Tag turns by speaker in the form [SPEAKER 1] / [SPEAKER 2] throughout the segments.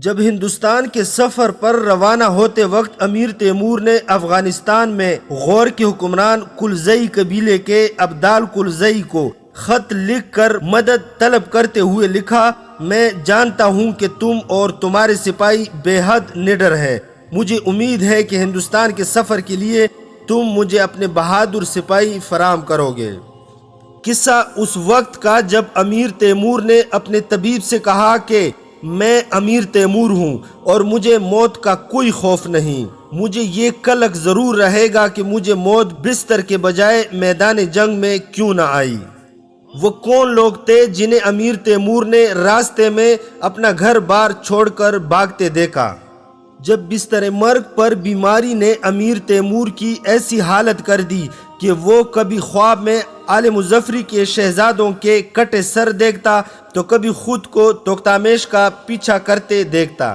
[SPEAKER 1] جب ہندوستان کے سفر پر روانہ ہوتے وقت امیر تیمور نے افغانستان میں غور کے حکمران کلزئی قبیلے کے عبدال کلزئی کو خط لکھ کر مدد طلب کرتے ہوئے لکھا، میں جانتا ہوں کہ تم اور تمہارے سپاہی بے حد نڈر ہیں۔ مجھے امید ہے کہ ہندوستان کے سفر کے لیے تم مجھے اپنے بہادر سپاہی فراہم کرو گے۔ قصہ اس وقت کا جب امیر تیمور نے اپنے طبیب سے کہا کہ میں امیر تیمور ہوں اور مجھے موت کا کوئی خوف نہیں، مجھے یہ قلق ضرور رہے گا کہ مجھے موت بستر کے بجائے میدان جنگ میں کیوں نہ آئی۔ وہ کون لوگ تھے جنہیں امیر تیمور نے راستے میں اپنا گھر بار چھوڑ کر بھاگتے دیکھا؟ جب بستر مرگ پر بیماری نے امیر تیمور کی ایسی حالت کر دی کہ وہ کبھی خواب میں آل مظفری کے شہزادوں کے کٹے سر دیکھتا تو کبھی خود کو توختامش کا پیچھا کرتے دیکھتا۔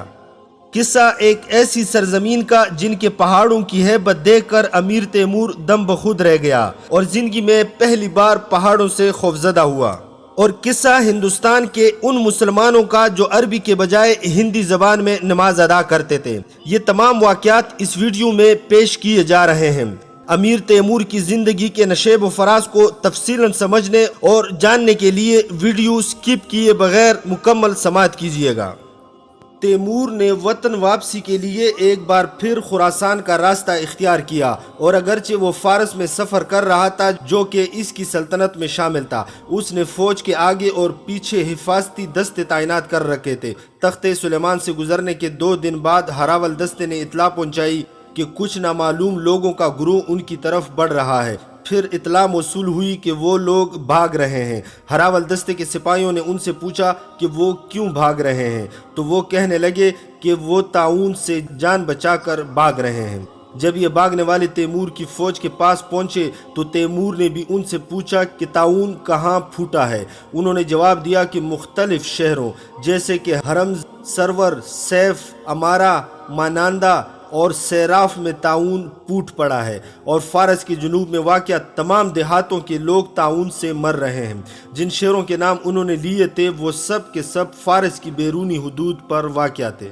[SPEAKER 1] قصہ ایک ایسی سرزمین کا جن کے پہاڑوں کی ہیبت دیکھ کر امیر تیمور دم بخود رہ گیا اور زندگی میں پہلی بار پہاڑوں سے خوفزدہ ہوا۔ اور قصہ ہندوستان کے ان مسلمانوں کا جو عربی کے بجائے ہندی زبان میں نماز ادا کرتے تھے۔ یہ تمام واقعات اس ویڈیو میں پیش کیے جا رہے ہیں۔ امیر تیمور کی زندگی کے نشیب و فراز کو تفصیلاً سمجھنے اور جاننے کے لیے ویڈیو سکپ کیے بغیر مکمل سماعت کیجیے گا۔ تیمور نے وطن واپسی کے لیے ایک بار پھر خراسان کا راستہ اختیار کیا، اور اگرچہ وہ فارس میں سفر کر رہا تھا جو کہ اس کی سلطنت میں شامل تھا، اس نے فوج کے آگے اور پیچھے حفاظتی دستے تعینات کر رکھے تھے۔ تخت سلیمان سے گزرنے کے 2 دن بعد ہراول دستے نے اطلاع پہنچائی کہ کچھ نامعلوم لوگوں کا گروہ ان کی طرف بڑھ رہا ہے۔ پھر اطلاع موصول ہوئی کہ وہ لوگ بھاگ رہے ہیں۔ ہراول دستے کے سپاہیوں نے ان سے پوچھا کہ وہ کیوں بھاگ رہے ہیں، تو وہ کہنے لگے کہ وہ طاعون سے جان بچا کر بھاگ رہے ہیں۔ جب یہ بھاگنے والے تیمور کی فوج کے پاس پہنچے تو تیمور نے بھی ان سے پوچھا کہ طاعون کہاں پھوٹا ہے۔ انہوں نے جواب دیا کہ مختلف شہروں جیسے کہ ہرمز، سرور، سیف، امارہ، مانندہ اور سیراف میں طاعون پھوٹ پڑا ہے، اور فارس کے جنوب میں واقع تمام دیہاتوں کے لوگ طاعون سے مر رہے ہیں۔ جن شہروں کے نام انہوں نے لیے تھے وہ سب کے سب فارس کی بیرونی حدود پر واقع تھے۔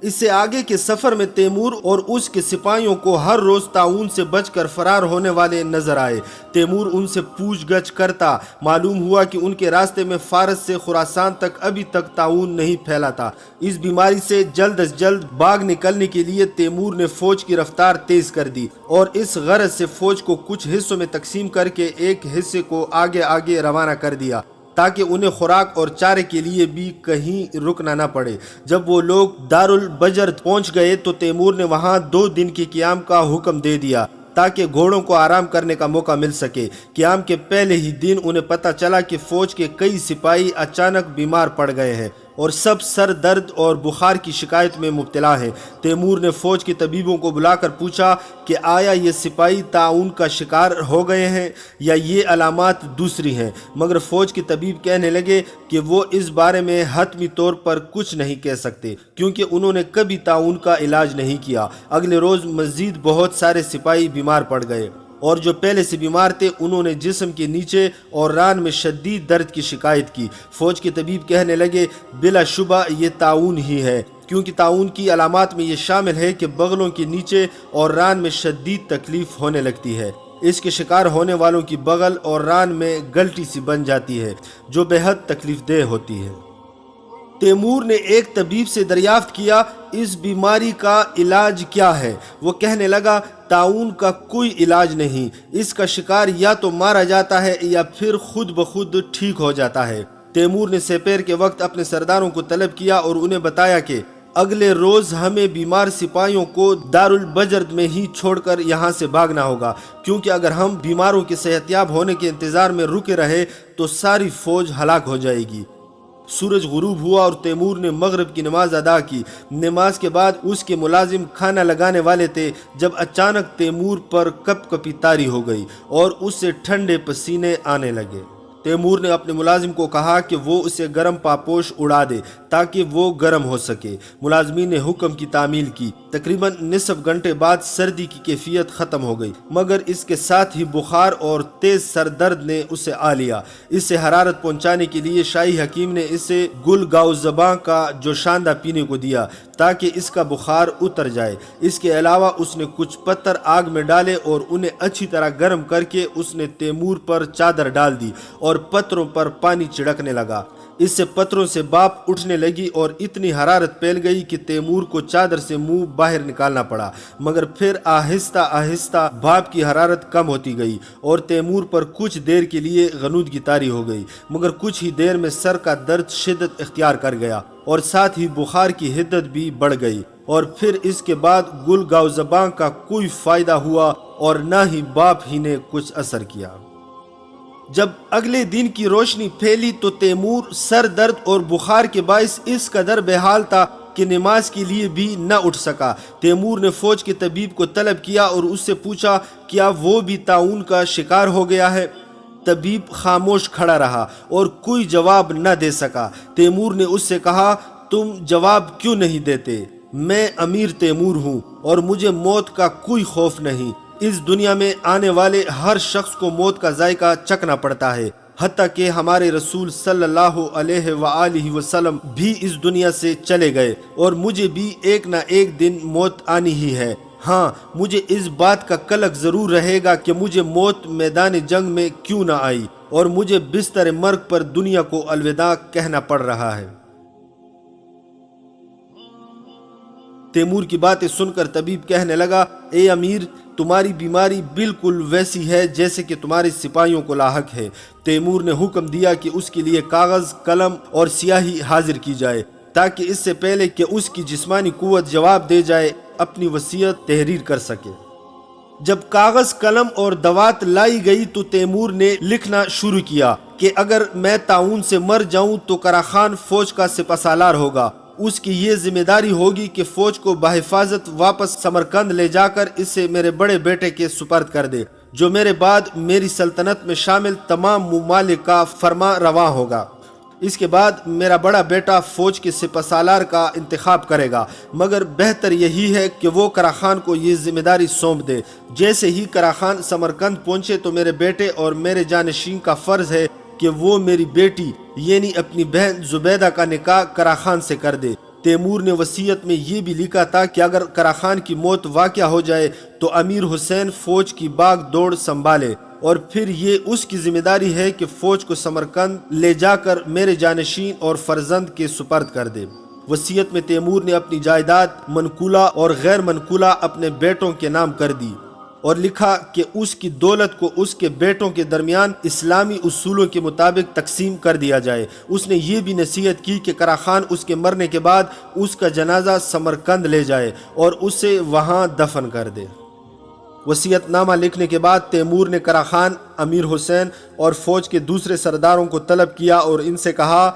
[SPEAKER 1] اس سے آگے کے سفر میں تیمور اور اس کے سپاہیوں کو ہر روز طاعون سے بچ کر فرار ہونے والے نظر آئے۔ تیمور ان سے پوچھ گچھ کرتا، معلوم ہوا کہ ان کے راستے میں فارس سے خراسان تک ابھی تک طاعون نہیں پھیلا تھا۔ اس بیماری سے جلد از جلد باغ نکلنے کے لیے تیمور نے فوج کی رفتار تیز کر دی اور اس غرض سے فوج کو کچھ حصوں میں تقسیم کر کے ایک حصے کو آگے روانہ کر دیا تاکہ انہیں خوراک اور چارے کے لیے بھی کہیں رکنا نہ پڑے۔ جب وہ لوگ دارالبجرد پہنچ گئے تو تیمور نے وہاں 2 دن کے قیام کا حکم دے دیا تاکہ گھوڑوں کو آرام کرنے کا موقع مل سکے۔ قیام کے پہلے ہی دن انہیں پتہ چلا کہ فوج کے کئی سپاہی اچانک بیمار پڑ گئے ہیں اور سب سر درد اور بخار کی شکایت میں مبتلا ہیں۔ تیمور نے فوج کے طبیبوں کو بلا کر پوچھا کہ آیا یہ سپاہی طاعون کا شکار ہو گئے ہیں یا یہ علامات دوسری ہیں، مگر فوج کے طبیب کہنے لگے کہ وہ اس بارے میں حتمی طور پر کچھ نہیں کہہ سکتے کیونکہ انہوں نے کبھی طاعون کا علاج نہیں کیا۔ اگلے روز مزید بہت سارے سپاہی بیمار پڑ گئے اور جو پہلے سے بیمار تھے انہوں نے جسم کے نیچے اور ران میں شدید درد کی شکایت کی۔ فوج کے طبیب کہنے لگے بلا شبہ یہ طاعون ہی ہے، کیونکہ طاعون کی علامات میں یہ شامل ہے کہ بغلوں کے نیچے اور ران میں شدید تکلیف ہونے لگتی ہے۔ اس کے شکار ہونے والوں کی بغل اور ران میں گلٹی سی بن جاتی ہے جو بے حد تکلیف دہ ہوتی ہے۔ تیمور نے ایک طبیب سے دریافت کیا اس بیماری کا علاج کیا ہے؟ وہ کہنے لگا طاعون کا کوئی علاج نہیں، اس کا شکار یا تو مارا جاتا ہے یا پھر خود بخود ٹھیک ہو جاتا ہے۔ تیمور نے سپیر کے وقت اپنے سرداروں کو طلب کیا اور انہیں بتایا کہ اگلے روز ہمیں بیمار سپاہیوں کو دارالبجرد میں ہی چھوڑ کر یہاں سے بھاگنا ہوگا، کیونکہ اگر ہم بیماروں کے صحت یاب ہونے کے انتظار میں رکے رہے تو ساری فوج ہلاک ہو جائے گی۔ سورج غروب ہوا اور تیمور نے مغرب کی نماز ادا کی۔ نماز کے بعد اس کے ملازم کھانا لگانے والے تھے جب اچانک تیمور پر کپ کپی طاری ہو گئی اور اس سے ٹھنڈے پسینے آنے لگے۔ تیمور نے اپنے ملازم کو کہا کہ وہ اسے گرم پاپوش اڑا دے تاکہ وہ گرم ہو سکے۔ ملازمین نے حکم کی تعمیل کی۔ تقریباً نصف گھنٹے بعد سردی کی کیفیت ختم ہو گئی، مگر اس کے ساتھ ہی بخار اور تیز سر درد نے اسے آ لیا۔ اسے حرارت پہنچانے کے لیے شاہی حکیم نے اسے گل گاؤ زباں کا جوشاندہ پینے کو دیا تاکہ اس کا بخار اتر جائے۔ اس کے علاوہ اس نے کچھ پتھر آگ میں ڈالے اور انہیں اچھی طرح گرم کر کے اس نے تیمور پر چادر ڈال دی اور پتھروں پر پانی چھڑکنے لگا۔ اس سے پتھروں سے بھاپ اٹھنے لگی اور اتنی حرارت پھیل گئی کہ تیمور کو چادر سے منہ باہر نکالنا پڑا، مگر پھر آہستہ آہستہ بھاپ کی حرارت کم ہوتی گئی اور تیمور پر کچھ دیر کے لیے غنودگی طاری ہو گئی، مگر کچھ ہی دیر میں سر کا درد شدت اختیار کر گیا اور ساتھ ہی بخار کی حدت بھی بڑھ گئی، اور پھر اس کے بعد گل گاؤ زباں کا کوئی فائدہ ہوا اور نہ ہی بھاپ ہی نے کچھ اثر کیا۔ جب اگلے دن کی روشنی پھیلی تو تیمور سر درد اور بخار کے باعث اس قدر بے حال تھا کہ نماز کے لیے بھی نہ اٹھ سکا۔ تیمور نے فوج کے طبیب کو طلب کیا اور اس سے پوچھا کیا وہ بھی طاعون کا شکار ہو گیا ہے؟ طبیب خاموش کھڑا رہا اور کوئی جواب نہ دے سکا۔ تیمور نے اس سے کہا تم جواب کیوں نہیں دیتے؟ میں امیر تیمور ہوں اور مجھے موت کا کوئی خوف نہیں۔ اس دنیا میں آنے والے ہر شخص کو موت کا ذائقہ چکھنا پڑتا ہے، حتیٰ کہ ہمارے رسول صلی اللہ علیہ وآلہ وسلم بھی اس دنیا سے چلے گئے اور مجھے بھی ایک نہ ایک دن موت آنی ہی ہے۔ ہاں، مجھے اس بات کا قلق ضرور رہے گا کہ مجھے موت میدان جنگ میں کیوں نہ آئی اور مجھے بستر مرگ پر دنیا کو الوداع کہنا پڑ رہا ہے۔ تیمور کی باتیں سن کر طبیب کہنے لگا اے امیر، تمہاری بیماری بالکل ویسی ہے جیسے کہ تمہارے سپاہیوں کو لاحق ہے۔ تیمور نے حکم دیا کہ اس کے لیے کاغذ، قلم اور سیاہی حاضر کی جائے تاکہ اس سے پہلے کہ اس کی جسمانی قوت جواب دے جائے اپنی وصیت تحریر کر سکے۔ جب کاغذ، قلم اور دوات لائی گئی تو تیمور نے لکھنا شروع کیا کہ اگر میں طاعون سے مر جاؤں تو قرا خان فوج کا سپہ سالار ہوگا۔ اس کی یہ ذمہ داری ہوگی کہ فوج کو بحفاظت واپس سمرقند لے جا کر اسے میرے بڑے بیٹے کے سپرد کر دے، جو میرے بعد میری سلطنت میں شامل تمام ممالک کا فرما رواں ہوگا۔ اس کے بعد میرا بڑا بیٹا فوج کے سپہ سالار کا انتخاب کرے گا، مگر بہتر یہی ہے کہ وہ قرا خان کو یہ ذمہ داری سونپ دے۔ جیسے ہی قرا خان سمرقند پہنچے تو میرے بیٹے اور میرے جانشین کا فرض ہے کہ وہ میری بیٹی یعنی اپنی بہن زبیدہ کا نکاح قرا خان سے کر دے۔ تیمور نے وصیت میں یہ بھی لکھا تھا کہ اگر قرا خان کی موت واقع ہو جائے تو امیر حسین فوج کی باغ دوڑ سنبھالے، اور پھر یہ اس کی ذمہ داری ہے کہ فوج کو سمرقند لے جا کر میرے جانشین اور فرزند کے سپرد کر دے۔ وصیت میں تیمور نے اپنی جائیداد منقولہ اور غیر منقولہ اپنے بیٹوں کے نام کر دی اور لکھا کہ اس کی دولت کو اس کے بیٹوں کے درمیان اسلامی اصولوں کے مطابق تقسیم کر دیا جائے۔ اس نے یہ بھی نصیحت کی کہ قرا خان اس کے مرنے کے بعد اس کا جنازہ سمرقند لے جائے اور اسے وہاں دفن کر دے۔ وصیت نامہ لکھنے کے بعد تیمور نے قرا خان، امیر حسین اور فوج کے دوسرے سرداروں کو طلب کیا اور ان سے کہا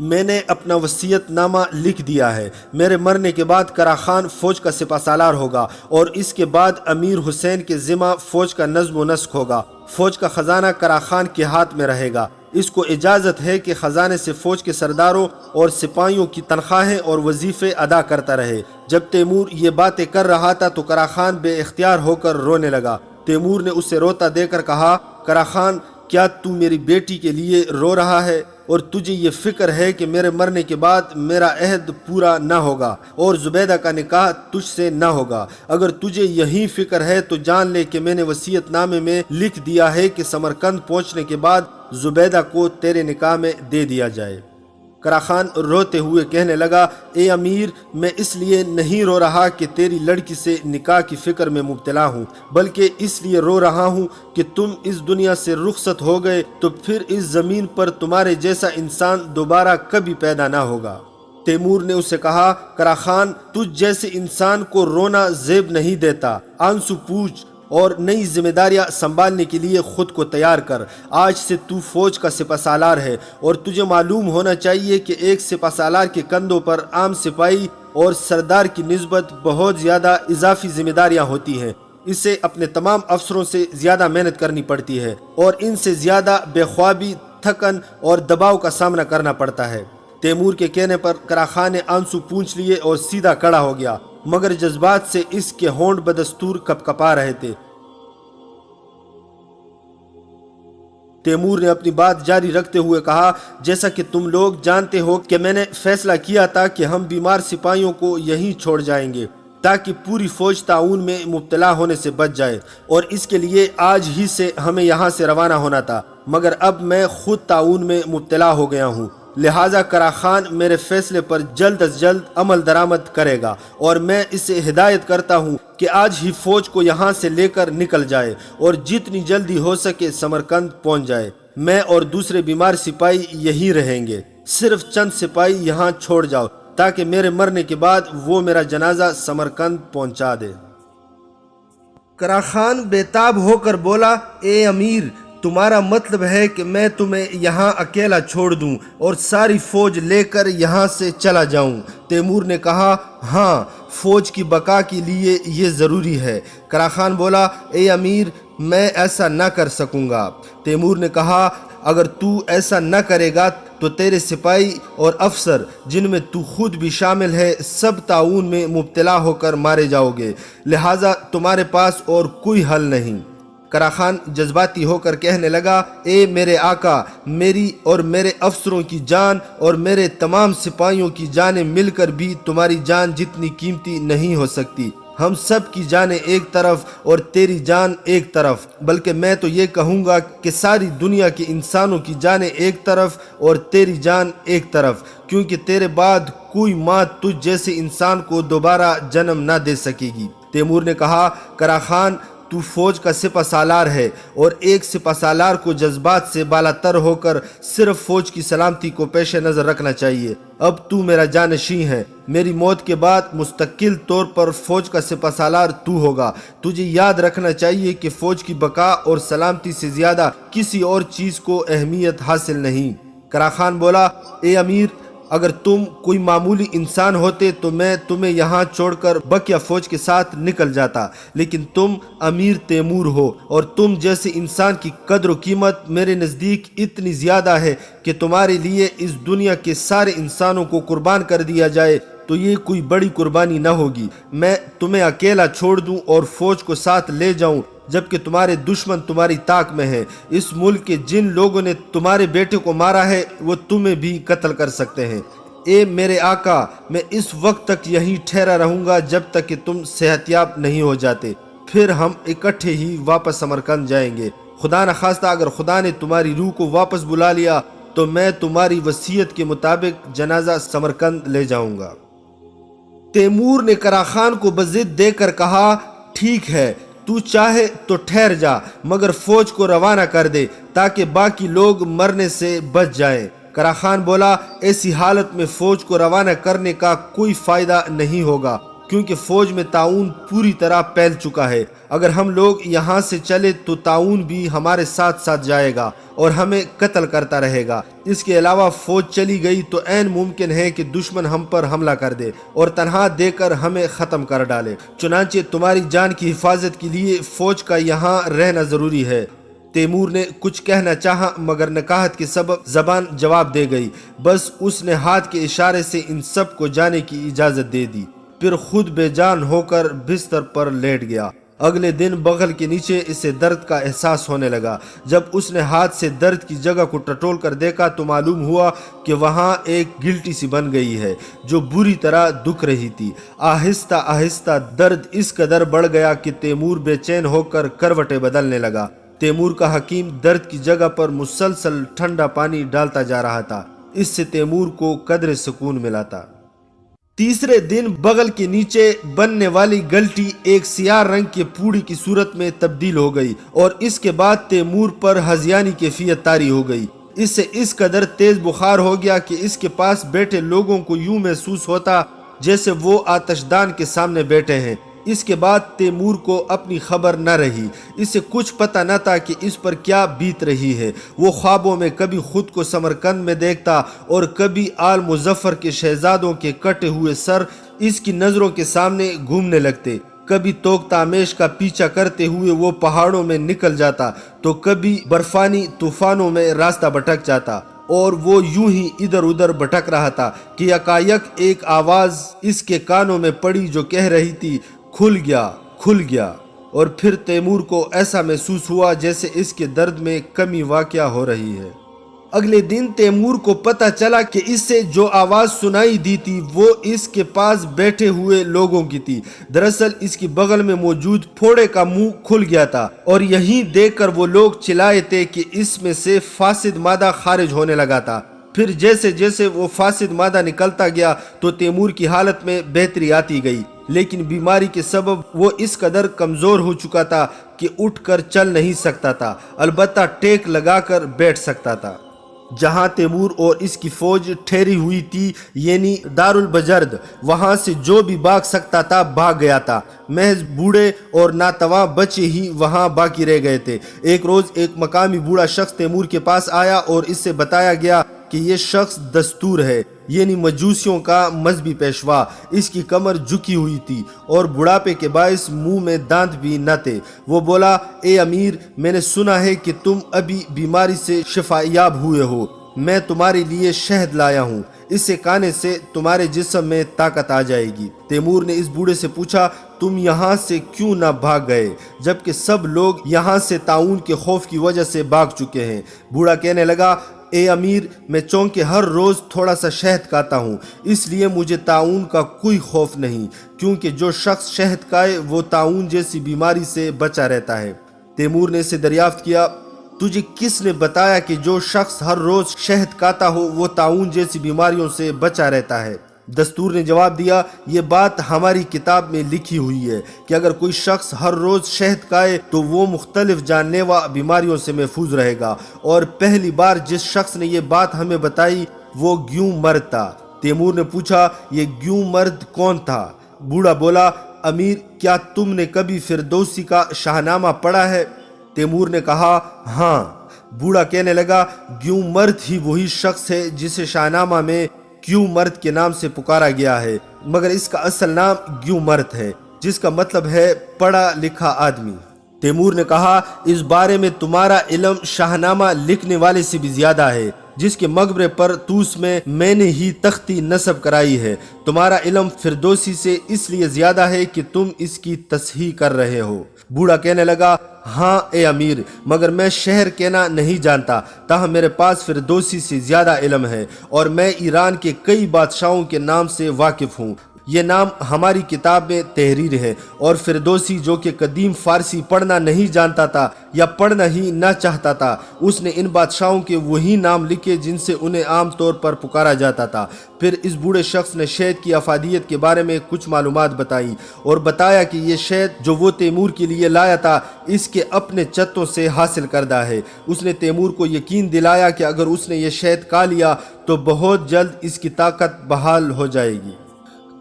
[SPEAKER 1] میں نے اپنا وصیت نامہ لکھ دیا ہے۔ میرے مرنے کے بعد قرا خان فوج کا سپہ سالار ہوگا اور اس کے بعد امیر حسین کے ذمہ فوج کا نظم و نسق ہوگا۔ فوج کا خزانہ قرا خان کے ہاتھ میں رہے گا۔ اس کو اجازت ہے کہ خزانے سے فوج کے سرداروں اور سپاہیوں کی تنخواہیں اور وظیفے ادا کرتا رہے۔ جب تیمور یہ باتیں کر رہا تھا تو قرا خان بے اختیار ہو کر رونے لگا۔ تیمور نے اسے روتا دے کر کہا قرا خان، کیا تو میری بیٹی کے لیے رو رہا ہے اور تجھے یہ فکر ہے کہ میرے مرنے کے بعد میرا عہد پورا نہ ہوگا اور زبیدہ کا نکاح تجھ سے نہ ہوگا؟ اگر تجھے یہی فکر ہے تو جان لے کہ میں نے وصیت نامے میں لکھ دیا ہے کہ سمرقند پہنچنے کے بعد زبیدہ کو تیرے نکاح میں دے دیا جائے۔ قرا خان روتے ہوئے کہنے لگا اے امیر، میں اس لیے نہیں رو رہا کہ تیری لڑکی سے نکاح کی فکر میں مبتلا ہوں، بلکہ اس لیے رو رہا ہوں کہ تم اس دنیا سے رخصت ہو گئے تو پھر اس زمین پر تمہارے جیسا انسان دوبارہ کبھی پیدا نہ ہوگا۔ تیمور نے اسے کہا قرا خان، تجھ جیسے انسان کو رونا زیب نہیں دیتا، آنسو پوچھ اور نئی ذمہ داریاں سنبھالنے کے لیے خود کو تیار کر۔ آج سے تو فوج کا سپہ سالار ہے اور تجھے معلوم ہونا چاہیے کہ ایک سپہ سالار کے کندھوں پر عام سپاہی اور سردار کی نسبت بہت زیادہ اضافی ذمہ داریاں ہوتی ہیں۔ اسے اپنے تمام افسروں سے زیادہ محنت کرنی پڑتی ہے اور ان سے زیادہ بے خوابی تھکن اور دباؤ کا سامنا کرنا پڑتا ہے۔ تیمور کے کہنے پر قرا خان نے آنسو پونچھ لیے اور سیدھا کھڑا ہو گیا، مگر جذبات سے اس کے ہونٹ بدستور کپ کپا رہے تھے۔ تیمور نے اپنی بات جاری رکھتے ہوئے کہا، جیسا کہ تم لوگ جانتے ہو کہ میں نے فیصلہ کیا تھا کہ ہم بیمار سپاہیوں کو یہیں چھوڑ جائیں گے تاکہ پوری فوج تعاون میں مبتلا ہونے سے بچ جائے، اور اس کے لیے آج ہی سے ہمیں یہاں سے روانہ ہونا تھا، مگر اب میں خود تعاون میں مبتلا ہو گیا ہوں، لہٰذا قرا خان میرے فیصلے پر جلد از جلد عمل درآمد کرے گا، اور میں اسے ہدایت کرتا ہوں کہ آج ہی فوج کو یہاں سے لے کر نکل جائے اور جتنی جلدی ہو سکے سمرقند پہنچ جائے۔ میں اور دوسرے بیمار سپاہی یہی رہیں گے، صرف چند سپاہی یہاں چھوڑ جاؤ تاکہ میرے مرنے کے بعد وہ میرا جنازہ سمرقند پہنچا دے۔ قرا خان بےتاب ہو کر بولا، اے امیر، تمہارا مطلب ہے کہ میں تمہیں یہاں اکیلا چھوڑ دوں اور ساری فوج لے کر یہاں سے چلا جاؤں؟ تیمور نے کہا، ہاں، فوج کی بقا کے لیے یہ ضروری ہے۔ قرا خان بولا، اے امیر، میں ایسا نہ کر سکوں گا۔ تیمور نے کہا، اگر تو ایسا نہ کرے گا تو تیرے سپاہی اور افسر، جن میں تو خود بھی شامل ہے، سب تعاون میں مبتلا ہو کر مارے جاؤ گے، لہٰذا تمہارے پاس اور کوئی حل نہیں۔ قرا خان جذباتی ہو کر کہنے لگا، اے میرے آقا، میری اور میرے افسروں کی جان اور میرے تمام سپاہیوں کی جانیں مل کر بھی تمہاری جان جتنی قیمتی نہیں ہو سکتی۔ ہم سب کی جانیں ایک طرف اور تیری جان ایک طرف، بلکہ میں تو یہ کہوں گا کہ ساری دنیا کے انسانوں کی جانیں ایک طرف اور تیری جان ایک طرف، کیونکہ تیرے بعد کوئی ماں تجھ جیسے انسان کو دوبارہ جنم نہ دے سکے گی۔ تیمور نے کہا، قرا خان، تو فوج کا سپہ سالار ہے اور ایک سپہ سالار کو جذبات سے بالاتر ہو کر صرف فوج کی سلامتی کو پیش نظر رکھنا چاہیے۔ اب تو میرا جانشین ہے، میری موت کے بعد مستقل طور پر فوج کا سپہ سالار تو ہوگا۔ تجھے یاد رکھنا چاہیے کہ فوج کی بقا اور سلامتی سے زیادہ کسی اور چیز کو اہمیت حاصل نہیں۔ قرا خان بولا، اے امیر، اگر تم کوئی معمولی انسان ہوتے تو میں تمہیں یہاں چھوڑ کر بقیہ فوج کے ساتھ نکل جاتا، لیکن تم امیر تیمور ہو اور تم جیسے انسان کی قدر و قیمت میرے نزدیک اتنی زیادہ ہے کہ تمہارے لیے اس دنیا کے سارے انسانوں کو قربان کر دیا جائے تو یہ کوئی بڑی قربانی نہ ہوگی۔ میں تمہیں اکیلا چھوڑ دوں اور فوج کو ساتھ لے جاؤں جبکہ تمہارے دشمن تمہاری طاق میں ہیں۔ اس ملک کے جن لوگوں نے تمہارے بیٹے کو مارا ہے وہ تمہیں بھی قتل کر سکتے ہیں۔ اے میرے آقا، میں اس وقت تک یہیں ٹھہرا رہوں گا جب تک کہ تم صحت یاب نہیں ہو جاتے، پھر ہم اکٹھے ہی واپس سمرقند جائیں گے۔ خدا نخواستہ اگر خدا نے تمہاری روح کو واپس بلا لیا تو میں تمہاری وصیت کے مطابق جنازہ سمرقند لے جاؤں گا۔ تیمور نے قرا خان کو بضد دے کر کہا، ٹھیک ہے، تو چاہے تو ٹھہر جا، مگر فوج کو روانہ کر دے تاکہ باقی لوگ مرنے سے بچ جائیں۔ قرا خان بولا، ایسی حالت میں فوج کو روانہ کرنے کا کوئی فائدہ نہیں ہوگا، کیونکہ فوج میں تعاون پوری طرح پھیل چکا ہے۔ اگر ہم لوگ یہاں سے چلے تو تعاون بھی ہمارے ساتھ ساتھ جائے گا اور ہمیں قتل کرتا رہے گا۔ اس کے علاوہ فوج چلی گئی تو عین ممکن ہے کہ دشمن ہم پر حملہ کر دے اور تنہا دے کر ہمیں ختم کر ڈالے۔ چنانچہ تمہاری جان کی حفاظت کے لیے فوج کا یہاں رہنا ضروری ہے۔ تیمور نے کچھ کہنا چاہا مگر نکاہت کے سبب زبان جواب دے گئی، بس اس نے ہاتھ کے اشارے سے ان سب کو جانے کی اجازت دے دی، پھر خود بے جان ہو کر بستر پر لیٹ گیا۔ اگلے دن بغل کے نیچے اسے درد کا احساس ہونے لگا۔ جب اس نے ہاتھ سے درد کی جگہ کو ٹٹول کر دیکھا تو معلوم ہوا کہ وہاں ایک گلٹی سی بن گئی ہے جو بری طرح دکھ رہی تھی۔ آہستہ آہستہ درد اس قدر بڑھ گیا کہ تیمور بے چین ہو کر کروٹیں بدلنے لگا۔ تیمور کا حکیم درد کی جگہ پر مسلسل ٹھنڈا پانی ڈالتا جا رہا تھا، اس سے تیمور کو قدر سکون ملا تھا۔ تیسرے دن بغل کے نیچے بننے والی گلٹی ایک سیاہ رنگ کے پوڑی کی صورت میں تبدیل ہو گئی اور اس کے بعد تیمور پر ہذیانی کیفیت طاری ہو گئی۔ اس سے اس قدر تیز بخار ہو گیا کہ اس کے پاس بیٹھے لوگوں کو یوں محسوس ہوتا جیسے وہ آتش دان کے سامنے بیٹھے ہیں۔ اس کے بعد تیمور کو اپنی خبر نہ رہی، اسے کچھ پتہ نہ تھا کہ اس پر کیا بیت رہی ہے۔ وہ خوابوں میں کبھی خود کو سمرقند میں دیکھتا اور کبھی آل مظفر کے شہزادوں کے کٹے ہوئے سر اس کی نظروں کے سامنے گھومنے لگتے۔ کبھی توک تامیش کا پیچھا کرتے ہوئے وہ پہاڑوں میں نکل جاتا تو کبھی برفانی طوفانوں میں راستہ بھٹک جاتا، اور وہ یوں ہی ادھر ادھر بھٹک رہا تھا کہ یکایک ایک آواز اس کے کانوں میں پڑی جو کہہ رہی تھی، کھل گیا، کھل گیا۔ اور پھر تیمور کو ایسا محسوس ہوا جیسے اس کے درد میں کمی واقع ہو رہی ہے۔ اگلے دن تیمور کو پتہ چلا کہ اس سے جو آواز سنائی دی تھی وہ اس کے پاس بیٹھے ہوئے لوگوں کی تھی۔ دراصل اس کی بغل میں موجود پھوڑے کا منہ کھل گیا تھا، اور یہیں دیکھ کر وہ لوگ چلائے تھے کہ اس میں سے فاسد مادہ خارج ہونے لگا تھا۔ پھر جیسے جیسے وہ فاسد مادہ نکلتا گیا تو تیمور کی حالت میں بہتری آتی گئی، لیکن بیماری کے سبب وہ اس قدر کمزور ہو چکا تھا کہ اٹھ کر چل نہیں سکتا تھا، البتہ ٹیک لگا کر بیٹھ سکتا تھا۔ جہاں تیمور اور اس کی فوج ٹھہری ہوئی تھی یعنی دارالبجرد، وہاں سے جو بھی بھاگ سکتا تھا بھاگ گیا تھا۔ محض بوڑھے اور ناتواں بچے ہی وہاں باقی رہ گئے تھے۔ ایک روز ایک مقامی بوڑھا شخص تیمور کے پاس آیا اور اس سے بتایا گیا کہ یہ شخص دستور ہے، یعنی مجوسیوں کا مذہبی پیشوا۔ اس کی کمر جھکی ہوئی تھی اور بڑھاپے کے باعث منہ میں دانت بھی نہ تھے۔ وہ بولا، اے امیر، میں نے سنا ہے کہ تم ابھی بیماری سے شفا یاب ہوئے ہو، میں تمہارے لیے شہد لایا ہوں، اسے کھانے سے تمہارے جسم میں طاقت آ جائے گی۔ تیمور نے اس بوڑھے سے پوچھا، تم یہاں سے کیوں نہ بھاگ گئے جبکہ سب لوگ یہاں سے طاعون کے خوف کی وجہ سے بھاگ چکے ہیں؟ بوڑھا کہنے لگا، اے امیر، میں چونکہ ہر روز تھوڑا سا شہد کھاتا ہوں، اس لیے مجھے طاعون کا کوئی خوف نہیں، کیونکہ جو شخص شہد کھائے وہ طاعون جیسی بیماری سے بچا رہتا ہے۔ تیمور نے اسے دریافت کیا، تجھے کس نے بتایا کہ جو شخص ہر روز شہد کھاتا ہو وہ طاعون جیسی بیماریوں سے بچا رہتا ہے؟ دستور نے جواب دیا، یہ بات ہماری کتاب میں لکھی ہوئی ہے کہ اگر کوئی شخص ہر روز شہد کھائے تو وہ مختلف جان لیوا بیماریوں سے محفوظ رہے گا، اور پہلی بار جس شخص نے یہ بات ہمیں بتائی وہ گیوں مرد تھا۔ تیمور نے پوچھا، یہ گیوں مرد کون تھا؟ بوڑھا بولا، امیر، کیا تم نے کبھی فردوسی کا شاہنامہ پڑھا ہے؟ تیمور نے کہا، ہاں۔ بوڑھا کہنے لگا، گیوں مرد ہی وہی شخص ہے جسے شاہنامہ میں گیوں مرد کے نام سے پکارا گیا ہے، مگر اس کا اصل نام گیوں مرد ہے، جس کا مطلب ہے پڑھا لکھا آدمی۔ تیمور نے کہا، اس بارے میں تمہارا علم شاہنامہ لکھنے والے سے بھی زیادہ ہے، جس کے مقبرے پر توس میں نے ہی تختی نصب کرائی ہے۔ تمہارا علم فردوسی سے اس لیے زیادہ ہے کہ تم اس کی تصحیح کر رہے ہو۔ بوڑھا کہنے لگا، ہاں اے امیر، مگر میں شہر کہنا نہیں جانتا، تاہم میرے پاس فردوسی سے زیادہ علم ہے، اور میں ایران کے کئی بادشاہوں کے نام سے واقف ہوں۔ یہ نام ہماری کتاب میں تحریر ہے، اور فردوسی جو کہ قدیم فارسی پڑھنا نہیں جانتا تھا یا پڑھنا ہی نہ چاہتا تھا، اس نے ان بادشاہوں کے وہی نام لکھے جن سے انہیں عام طور پر پکارا جاتا تھا۔ پھر اس بوڑھے شخص نے شہد کی افادیت کے بارے میں کچھ معلومات بتائی اور بتایا کہ یہ شہد جو وہ تیمور کے لیے لایا تھا اس کے اپنے چتوں سے حاصل کردہ ہے۔ اس نے تیمور کو یقین دلایا کہ اگر اس نے یہ شہد کھا لیا تو بہت جلد اس کی طاقت بحال ہو جائے گی۔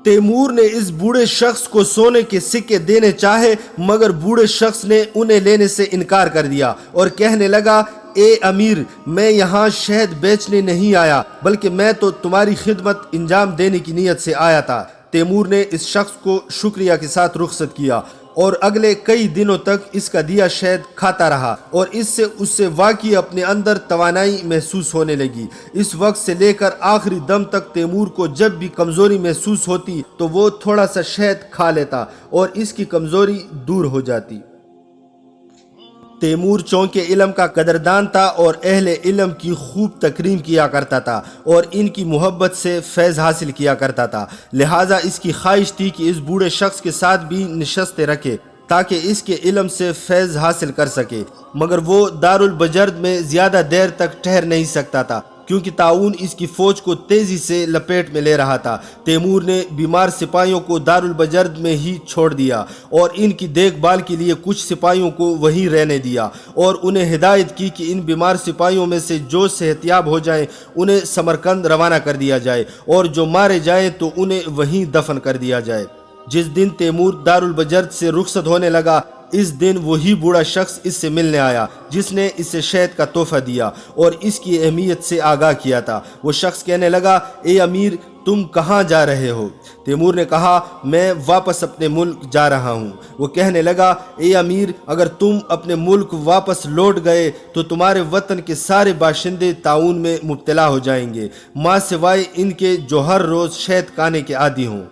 [SPEAKER 1] تیمور نے اس بوڑھے شخص کو سونے کے سکے دینے چاہے، مگر بوڑھے شخص نے انہیں لینے سے انکار کر دیا اور کہنے لگا، اے امیر، میں یہاں شہد بیچنے نہیں آیا، بلکہ میں تو تمہاری خدمت انجام دینے کی نیت سے آیا تھا۔ تیمور نے اس شخص کو شکریہ کے ساتھ رخصت کیا اور اگلے کئی دنوں تک اس کا دیا شہد کھاتا رہا، اور اس سے واقعی اپنے اندر توانائی محسوس ہونے لگی۔ اس وقت سے لے کر آخری دم تک تیمور کو جب بھی کمزوری محسوس ہوتی تو وہ تھوڑا سا شہد کھا لیتا اور اس کی کمزوری دور ہو جاتی۔ تیمور چونکہ علم کا قدردان تھا اور اہل علم کی خوب تکریم کیا کرتا تھا اور ان کی محبت سے فیض حاصل کیا کرتا تھا، لہٰذا اس کی خواہش تھی کہ اس بوڑھے شخص کے ساتھ بھی نشستیں رکھے تاکہ اس کے علم سے فیض حاصل کر سکے، مگر وہ دارالبجرد میں زیادہ دیر تک ٹھہر نہیں سکتا تھا کیونکہ طاعون اس کی فوج کو تیزی سے لپیٹ میں لے رہا تھا۔ تیمور نے بیمار سپاہیوں کو دارالبجرد میں ہی چھوڑ دیا اور ان کی دیکھ بھال کے لیے کچھ سپاہیوں کو وہیں رہنے دیا، اور انہیں ہدایت کی کہ ان بیمار سپاہیوں میں سے جو صحت یاب ہو جائیں انہیں سمرقند روانہ کر دیا جائے، اور جو مارے جائیں تو انہیں وہیں دفن کر دیا جائے۔ جس دن تیمور دارالبجرد سے رخصت ہونے لگا، اس دن وہی بوڑھا شخص اس سے ملنے آیا جس نے اسے شہد کا تحفہ دیا اور اس کی اہمیت سے آگاہ کیا تھا۔ وہ شخص کہنے لگا، اے امیر، تم کہاں جا رہے ہو؟ تیمور نے کہا، میں واپس اپنے ملک جا رہا ہوں۔ وہ کہنے لگا، اے امیر، اگر تم اپنے ملک واپس لوٹ گئے تو تمہارے وطن کے سارے باشندے طاعون میں مبتلا ہو جائیں گے، ماں سوائے ان کے جو ہر روز شہد کھانے کے عادی ہوں۔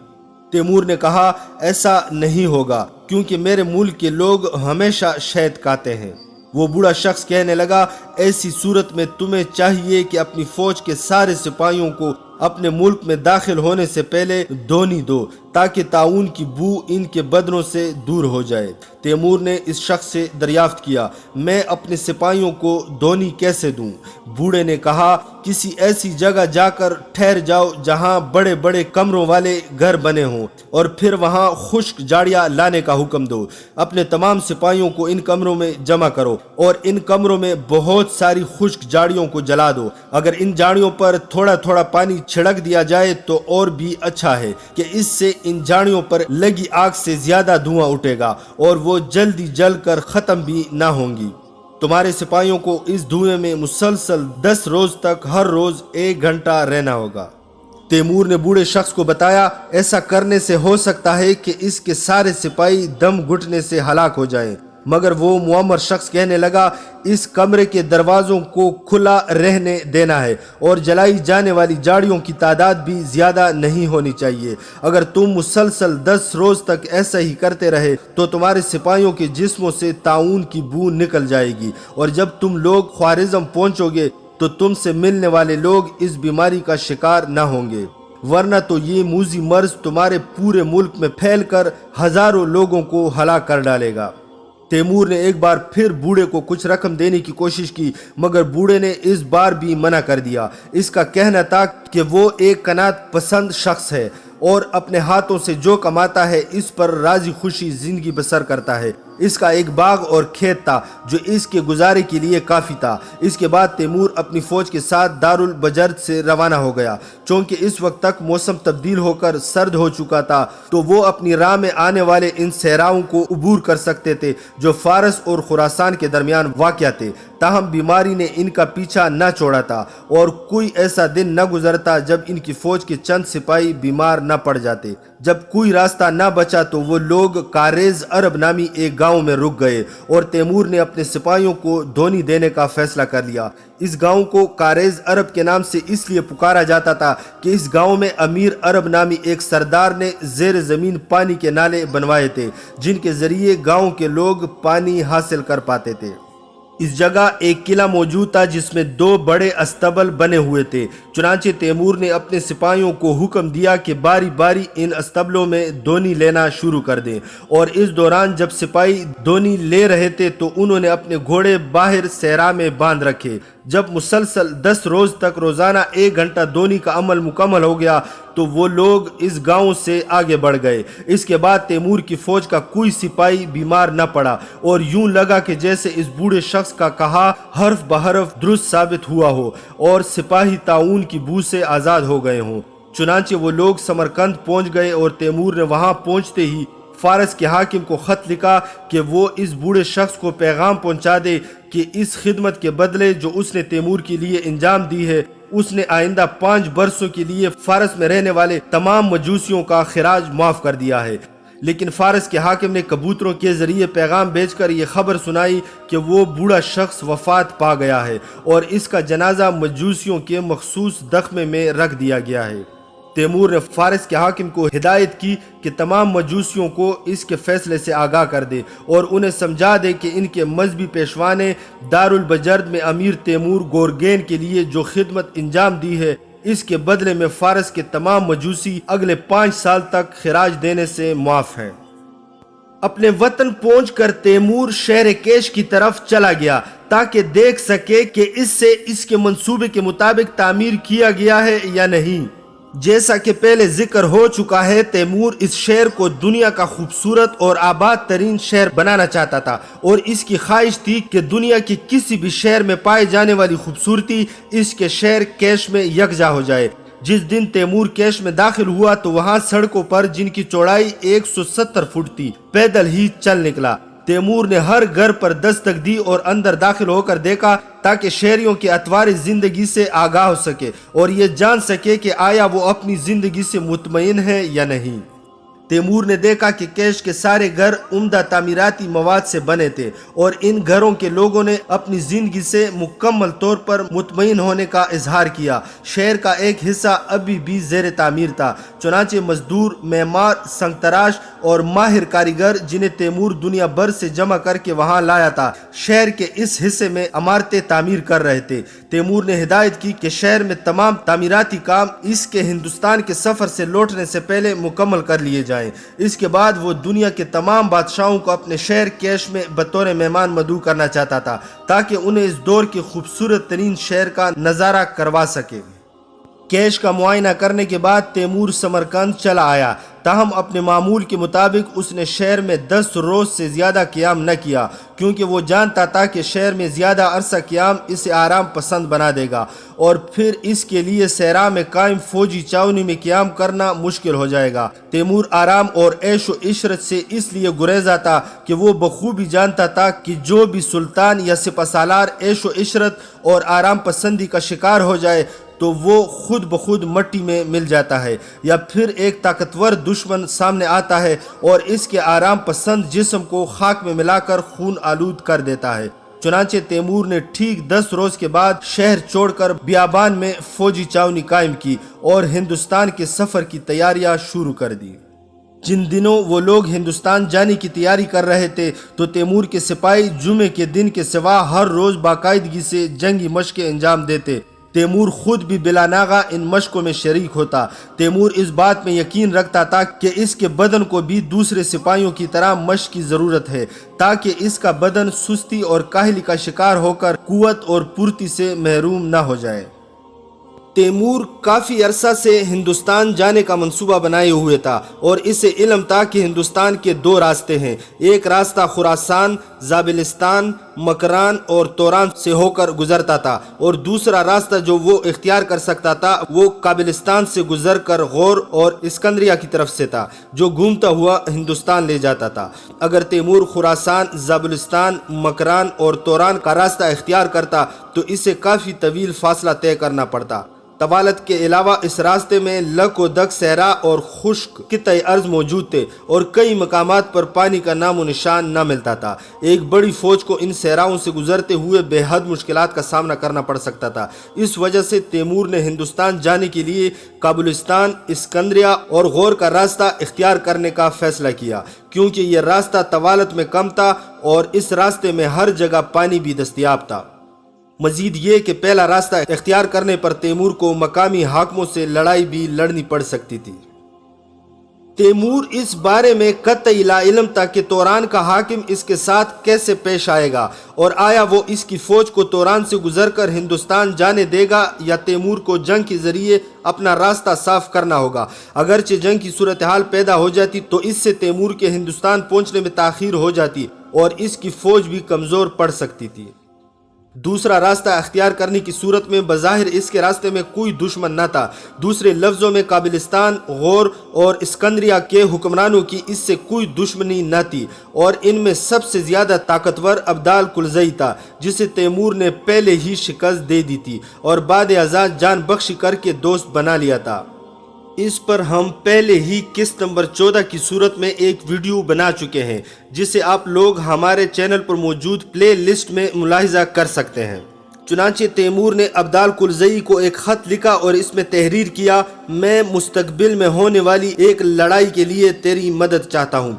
[SPEAKER 1] تیمور نے کہا، ایسا نہیں ہوگا کیونکہ میرے ملک کے لوگ ہمیشہ شہد کھاتے ہیں۔ وہ بوڑھا شخص کہنے لگا، ایسی صورت میں تمہیں چاہیے کہ اپنی فوج کے سارے سپاہیوں کو اپنے ملک میں داخل ہونے سے پہلے دھونی دو تاکہ طاعون کی بو ان کے بدنوں سے دور ہو جائے۔ تیمور نے اس شخص سے دریافت کیا، میں اپنے سپاہیوں کو دھونی کیسے دوں؟ بوڑھے نے کہا، کسی ایسی جگہ جا کر ٹھہر جاؤ جہاں بڑے بڑے کمروں والے گھر بنے ہوں اور پھر وہاں خشک جھاڑیاں لانے کا حکم دو۔ اپنے تمام سپاہیوں کو ان کمروں میں جمع کرو اور ان کمروں میں بہت ساری خشک جھاڑیوں کو جلا دو۔ اگر ان جھاڑیوں پر تھوڑا تھوڑا پانی چھڑک دیا جائے تو اور بھی اچھا ہے کہ اس سے ان جھاڑیوں پر لگی آگ سے زیادہ دھواں اٹھے گا اور وہ جلدی جل کر ختم بھی نہ ہوں گی۔ تمہارے سپاہیوں کو اس دھوئیں میں مسلسل 10 روز تک ہر روز 1 گھنٹہ رہنا ہوگا۔ تیمور نے بوڑھے شخص کو بتایا، ایسا کرنے سے ہو سکتا ہے کہ اس کے سارے سپاہی دم گھٹنے سے ہلاک ہو جائیں، مگر وہ معمر شخص کہنے لگا، اس کمرے کے دروازوں کو کھلا رہنے دینا ہے اور جلائی جانے والی جھاڑیوں کی تعداد بھی زیادہ نہیں ہونی چاہیے۔ اگر تم مسلسل 10 روز تک ایسا ہی کرتے رہے تو تمہارے سپاہیوں کے جسموں سے طاعون کی بو نکل جائے گی، اور جب تم لوگ خوارزم پہنچو گے تو تم سے ملنے والے لوگ اس بیماری کا شکار نہ ہوں گے، ورنہ تو یہ موذی مرض تمہارے پورے ملک میں پھیل کر ہزاروں لوگوں کو ہلاک کر ڈالے گا۔ تیمور نے ایک بار پھر بوڑھے کو کچھ رقم دینے کی کوشش کی، مگر بوڑھے نے اس بار بھی منع کر دیا۔ اس کا کہنا تھا کہ وہ ایک قناعت پسند شخص ہے اور اپنے ہاتھوں سے جو کماتا ہے اس پر راضی خوشی زندگی بسر کرتا ہے۔ اس کا ایک باغ اور کھیت تھا جو اس کے گزارے کے لیے کافی تھا۔ اس کے بعد تیمور اپنی فوج کے ساتھ دارالبجرد سے روانہ ہو گیا۔ چونکہ اس وقت تک موسم تبدیل ہو کر سرد ہو چکا تھا تو وہ اپنی راہ میں آنے والے ان صحراؤں کو عبور کر سکتے تھے جو فارس اور خراسان کے درمیان واقع تھے۔ تاہم بیماری نے ان کا پیچھا نہ چھوڑا تھا اور کوئی ایسا دن نہ گزرتا جب ان کی فوج کے چند سپاہی بیمار نہ پڑ جاتے۔ جب کوئی راستہ نہ بچا تو وہ لوگ کاریز عرب نامی ایک گاؤں میں رک گئے اور تیمور نے اپنے سپاہیوں کو دھونی دینے کا فیصلہ کر لیا۔ اس گاؤں کو کاریز عرب کے نام سے اس لیے پکارا جاتا تھا کہ اس گاؤں میں امیر عرب نامی ایک سردار نے زیر زمین پانی کے نالے بنوائے تھے جن کے ذریعے گاؤں کے لوگ پانی حاصل کر پاتے تھے۔ اس جگہ ایک قلعہ موجود تھا جس میں 2 بڑے استبل بنے ہوئے تھے۔ چنانچہ تیمور نے اپنے سپاہیوں کو حکم دیا کہ باری باری ان استبلوں میں دھونی لینا شروع کر دیں، اور اس دوران جب سپاہی دھونی لے رہے تھے تو انہوں نے اپنے گھوڑے باہر صحرا میں باندھ رکھے۔ جب مسلسل 10 روز تک روزانہ 1 گھنٹہ دھونی کا عمل مکمل ہو گیا تو وہ لوگ اس گاؤں سے آگے بڑھ گئے۔ اس کے بعد تیمور کی فوج کا کوئی سپاہی بیمار نہ پڑا اور یوں لگا کہ جیسے اس بوڑھے شخص کا کہا حرف بحرف درست ثابت ہوا ہو اور سپاہی طاعون کی بو سے آزاد ہو گئے ہوں۔ چنانچہ وہ لوگ سمرقند پہنچ گئے اور تیمور نے وہاں پہنچتے ہی فارس کے حاکم کو خط لکھا کہ وہ اس بوڑھے شخص کو پیغام پہنچا دے کہ اس خدمت کے بدلے جو اس نے تیمور کے لیے انجام دی ہے، اس نے آئندہ 5 برسوں کے لیے فارس میں رہنے والے تمام مجوسیوں کا خراج معاف کر دیا ہے۔ لیکن فارس کے حاکم نے کبوتروں کے ذریعے پیغام بھیج کر یہ خبر سنائی کہ وہ بوڑھا شخص وفات پا گیا ہے اور اس کا جنازہ مجوسیوں کے مخصوص دخمے میں رکھ دیا گیا ہے۔ تیمور نے فارس کے حاکم کو ہدایت کی کہ تمام مجوسیوں کو اس کے فیصلے سے آگاہ کر دے اور انہیں سمجھا دے کہ ان کے مذہبی پیشوا نے دارالبجرد میں امیر تیمور گورگین کے لیے جو خدمت انجام دی ہے اس کے بدلے میں فارس کے تمام مجوسی اگلے 5 سال تک خراج دینے سے معاف ہیں۔ اپنے وطن پہنچ کر تیمور شہر کیش کی طرف چلا گیا تاکہ دیکھ سکے کہ اس سے اس کے منصوبے کے مطابق تعمیر کیا گیا ہے یا نہیں۔ جیسا کہ پہلے ذکر ہو چکا ہے، تیمور اس شہر کو دنیا کا خوبصورت اور آباد ترین شہر بنانا چاہتا تھا اور اس کی خواہش تھی کہ دنیا کے کسی بھی شہر میں پائے جانے والی خوبصورتی اس کے شہر کیش میں یکجا ہو جائے۔ جس دن تیمور کیش میں داخل ہوا تو وہاں سڑکوں پر جن کی چوڑائی 170 فٹ تھی پیدل ہی چل نکلا۔ تیمور نے ہر گھر پر دستک دی اور اندر داخل ہو کر دیکھا تاکہ شہریوں کے اطوار زندگی سے آگاہ ہو سکے اور یہ جان سکے کہ آیا وہ اپنی زندگی سے مطمئن ہے یا نہیں۔ تیمور نے دیکھا کہ کیش کے سارے گھر عمدہ تعمیراتی مواد سے بنے تھے اور ان گھروں کے لوگوں نے اپنی زندگی سے مکمل طور پر مطمئن ہونے کا اظہار کیا۔ شہر کا ایک حصہ ابھی بھی زیر تعمیر تھا، چنانچہ مزدور، معمار، سنگ تراش اور ماہر کاریگر جنہیں تیمور دنیا بھر سے جمع کر کے وہاں لایا تھا، شہر کے اس حصے میں عمارتیں تعمیر کر رہے تھے۔ تیمور نے ہدایت کی کہ شہر میں تمام تعمیراتی کام اس کے ہندوستان کے سفر سے لوٹنے سے پہلے مکمل کر لیے جائیں۔ اس کے بعد وہ دنیا کے تمام بادشاہوں کو اپنے شہر کیش میں بطور مہمان مدعو کرنا چاہتا تھا تاکہ انہیں اس دور کے خوبصورت ترین شہر کا نظارہ کروا سکے۔ کیش کا معائنہ کرنے کے بعد تیمور سمرقند چلا آیا، تاہم اپنے معمول کے مطابق اس نے شہر میں 10 روز سے زیادہ قیام نہ کیا، کیونکہ وہ جانتا تھا کہ شہر میں زیادہ عرصہ قیام اسے آرام پسند بنا دے گا اور پھر اس کے لیے صحرا میں قائم فوجی چھاونی میں قیام کرنا مشکل ہو جائے گا۔ تیمور آرام اور عیش و عشرت سے اس لیے گریزا تھا کہ وہ بخوبی جانتا تھا کہ جو بھی سلطان یا سپہ سالار عیش و عشرت اور آرام پسندی کا شکار ہو جائے تو وہ خود بخود مٹی میں مل جاتا ہے، یا پھر ایک طاقتور دشمن سامنے آتا ہے اور اس کے آرام پسند جسم کو خاک میں ملا کر خون آلود کر دیتا ہے۔ چنانچہ تیمور نے ٹھیک 10 روز کے بعد شہر چھوڑ کر بیابان میں فوجی چھاونی قائم کی اور ہندوستان کے سفر کی تیاریاں شروع کر دی۔ جن دنوں وہ لوگ ہندوستان جانے کی تیاری کر رہے تھے تو تیمور کے سپاہی جمعے کے دن کے سوا ہر روز باقاعدگی سے جنگی مشقیں انجام دیتے۔ تیمور خود بھی بلا ناغہ ان مشقوں میں شریک ہوتا۔ تیمور اس بات میں یقین رکھتا تھا کہ اس کے بدن کو بھی دوسرے سپاہیوں کی طرح مشق کی ضرورت ہے تاکہ اس کا بدن سستی اور کاہلی کا شکار ہو کر قوت اور پھرتی سے محروم نہ ہو جائے۔ تیمور کافی عرصہ سے ہندوستان جانے کا منصوبہ بنائے ہوئے تھا اور اسے علم تھا کہ ہندوستان کے 2 راستے ہیں، ایک راستہ خراسان، زابلستان، مکران اور توران سے ہو کر گزرتا تھا اور دوسرا راستہ جو وہ اختیار کر سکتا تھا وہ کابلستان سے گزر کر غور اور اسکندریہ کی طرف سے تھا جو گھومتا ہوا ہندوستان لے جاتا تھا۔ اگر تیمور خراسان، زابلستان، مکران اور توران کا راستہ اختیار کرتا تو اسے کافی طویل فاصلہ طے کرنا پڑتا۔ طوالت کے علاوہ اس راستے میں لک و دک صحرا اور خشک قطع ارض موجود تھے اور کئی مقامات پر پانی کا نام و نشان نہ ملتا تھا۔ ایک بڑی فوج کو ان صحراؤں سے گزرتے ہوئے بے حد مشکلات کا سامنا کرنا پڑ سکتا تھا۔ اس وجہ سے تیمور نے ہندوستان جانے کے لیے کابلستان، اسکندریہ اور غور کا راستہ اختیار کرنے کا فیصلہ کیا، کیونکہ یہ راستہ طوالت میں کم تھا اور اس راستے میں ہر جگہ پانی بھی دستیاب تھا۔ مزید یہ کہ پہلا راستہ اختیار کرنے پر تیمور کو مقامی حاکموں سے لڑائی بھی لڑنی پڑ سکتی تھی۔ تیمور اس بارے میں قطعی لا علم تھا کہ توران کا حاکم اس کے ساتھ کیسے پیش آئے گا اور آیا وہ اس کی فوج کو توران سے گزر کر ہندوستان جانے دے گا یا تیمور کو جنگ کے ذریعے اپنا راستہ صاف کرنا ہوگا۔ اگرچہ جنگ کی صورتحال پیدا ہو جاتی تو اس سے تیمور کے ہندوستان پہنچنے میں تاخیر ہو جاتی اور اس کی فوج بھی کمزور پڑ سکتی تھی۔ دوسرا راستہ اختیار کرنے کی صورت میں بظاہر اس کے راستے میں کوئی دشمن نہ تھا۔ دوسرے لفظوں میں کابلستان، غور اور اسکندریہ کے حکمرانوں کی اس سے کوئی دشمنی نہ تھی اور ان میں سب سے زیادہ طاقتور عبدال کلزئی تھا جسے تیمور نے پہلے ہی شکست دے دی تھی اور بعد ازاں جان بخشی کر کے دوست بنا لیا تھا۔ اس پر ہم پہلے ہی قسط نمبر 14 کی صورت میں ایک ویڈیو بنا چکے ہیں جسے آپ لوگ ہمارے چینل پر موجود پلے لسٹ میں ملاحظہ کر سکتے ہیں۔ چنانچہ تیمور نے عبدال کلزئی کو ایک خط لکھا اور اس میں تحریر کیا، میں مستقبل میں ہونے والی ایک لڑائی کے لیے تیری مدد چاہتا ہوں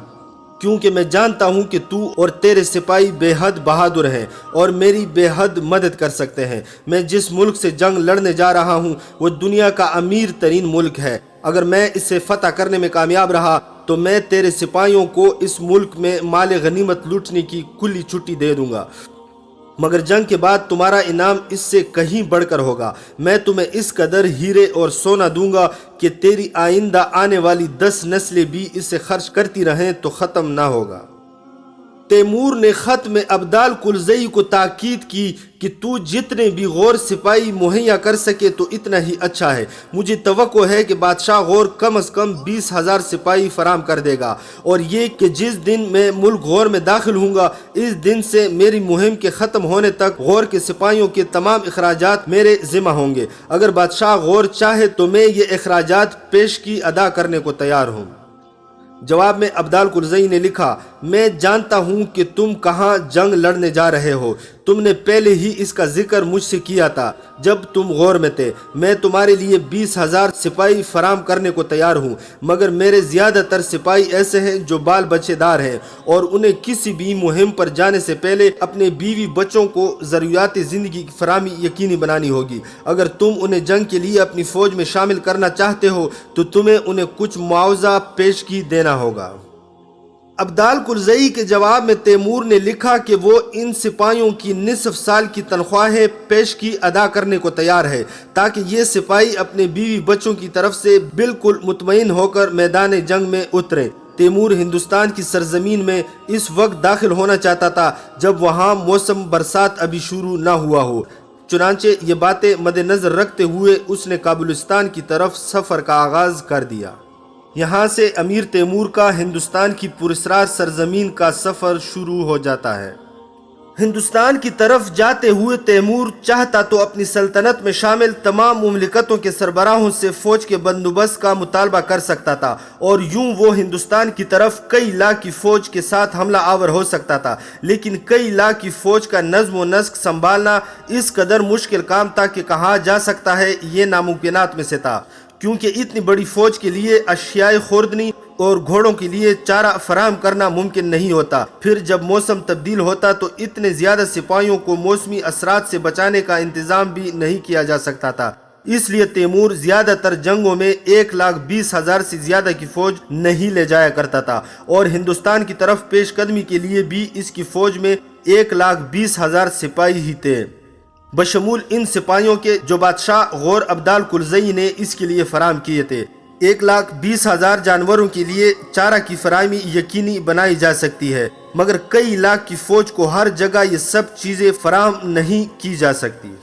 [SPEAKER 1] کیونکہ میں جانتا ہوں کہ تو اور تیرے سپاہی بے حد بہادر ہیں اور میری بے حد مدد کر سکتے ہیں۔ میں جس ملک سے جنگ لڑنے جا رہا ہوں وہ دنیا کا امیر ترین ملک ہے۔ اگر میں اسے فتح کرنے میں کامیاب رہا تو میں تیرے سپاہیوں کو اس ملک میں مال غنیمت لوٹنے کی کلی چھٹی دے دوں گا، مگر جنگ کے بعد تمہارا انعام اس سے کہیں بڑھ کر ہوگا۔ میں تمہیں اس قدر ہیرے اور سونا دوں گا کہ تیری آئندہ آنے والی 10 نسلیں بھی اسے خرچ کرتی رہیں تو ختم نہ ہوگا۔ تیمور نے خط میں ابدال کلزئی کو تاکید کی کہ تو جتنے بھی غور سپاہی مہیا کر سکے تو اتنا ہی اچھا ہے۔ مجھے توقع ہے کہ بادشاہ غور کم از کم 20,000 سپاہی فراہم کر دے گا، اور یہ کہ جس دن میں ملک غور میں داخل ہوں گا اس دن سے میری مہم کے ختم ہونے تک غور کے سپاہیوں کے تمام اخراجات میرے ذمہ ہوں گے۔ اگر بادشاہ غور چاہے تو میں یہ اخراجات پیشگی ادا کرنے کو تیار ہوں۔ جواب میں ابدال کلزئی نے لکھا، میں جانتا ہوں کہ تم کہاں جنگ لڑنے جا رہے ہو۔ تم نے پہلے ہی اس کا ذکر مجھ سے کیا تھا جب تم غور میں تھے۔ میں تمہارے لیے 20,000 سپاہی فراہم کرنے کو تیار ہوں، مگر میرے زیادہ تر سپاہی ایسے ہیں جو بال بچے دار ہیں اور انہیں کسی بھی مہم پر جانے سے پہلے اپنے بیوی بچوں کو ضروریات زندگی کی فراہمی یقینی بنانی ہوگی۔ اگر تم انہیں جنگ کے لیے اپنی فوج میں شامل کرنا چاہتے ہو تو تمہیں انہیں کچھ معاوضہ پیشگی دینا ہوگا۔ ابدال کلزئی کے جواب میں تیمور نے لکھا کہ وہ ان سپاہیوں کی نصف سال کی تنخواہیں پیشگی ادا کرنے کو تیار ہے تاکہ یہ سپاہی اپنے بیوی بچوں کی طرف سے بالکل مطمئن ہو کر میدان جنگ میں اتریں۔ تیمور ہندوستان کی سرزمین میں اس وقت داخل ہونا چاہتا تھا جب وہاں موسم برسات ابھی شروع نہ ہوا ہو۔ چنانچہ یہ باتیں مد نظر رکھتے ہوئے اس نے کابلستان کی طرف سفر کا آغاز کر دیا۔ یہاں سے امیر تیمور کا ہندوستان کی پراسرار سرزمین کا سفر شروع ہو جاتا ہے۔ ہندوستان کی طرف جاتے ہوئے تیمور چاہتا تو اپنی سلطنت میں شامل تمام مملکتوں کے سربراہوں سے فوج کے بندوبست کا مطالبہ کر سکتا تھا، اور یوں وہ ہندوستان کی طرف کئی لاکھ کی فوج کے ساتھ حملہ آور ہو سکتا تھا۔ لیکن کئی لاکھ کی فوج کا نظم و نسق سنبھالنا اس قدر مشکل کام تھا کہ کہا جا سکتا ہے یہ ناممکنات میں سے تھا، کیونکہ اتنی بڑی فوج کے لیے اشیائے خوردنی اور گھوڑوں کے لیے چارہ فراہم کرنا ممکن نہیں ہوتا۔ پھر جب موسم تبدیل ہوتا تو اتنے زیادہ سپاہیوں کو موسمی اثرات سے بچانے کا انتظام بھی نہیں کیا جا سکتا تھا۔ اس لیے تیمور زیادہ تر جنگوں میں 1,20,000 سے زیادہ کی فوج نہیں لے جایا کرتا تھا، اور ہندوستان کی طرف پیش قدمی کے لیے بھی اس کی فوج میں 1,20,000 سپاہی ہی تھے، بشمول ان سپاہیوں کے جو بادشاہ غور ابدال کلزئی نے اس کے لیے فراہم کیے تھے۔ 1,20,000 جانوروں کے لیے چارہ کی فراہمی یقینی بنائی جا سکتی ہے، مگر کئی لاکھ کی فوج کو ہر جگہ یہ سب چیزیں فراہم نہیں کی جا سکتی۔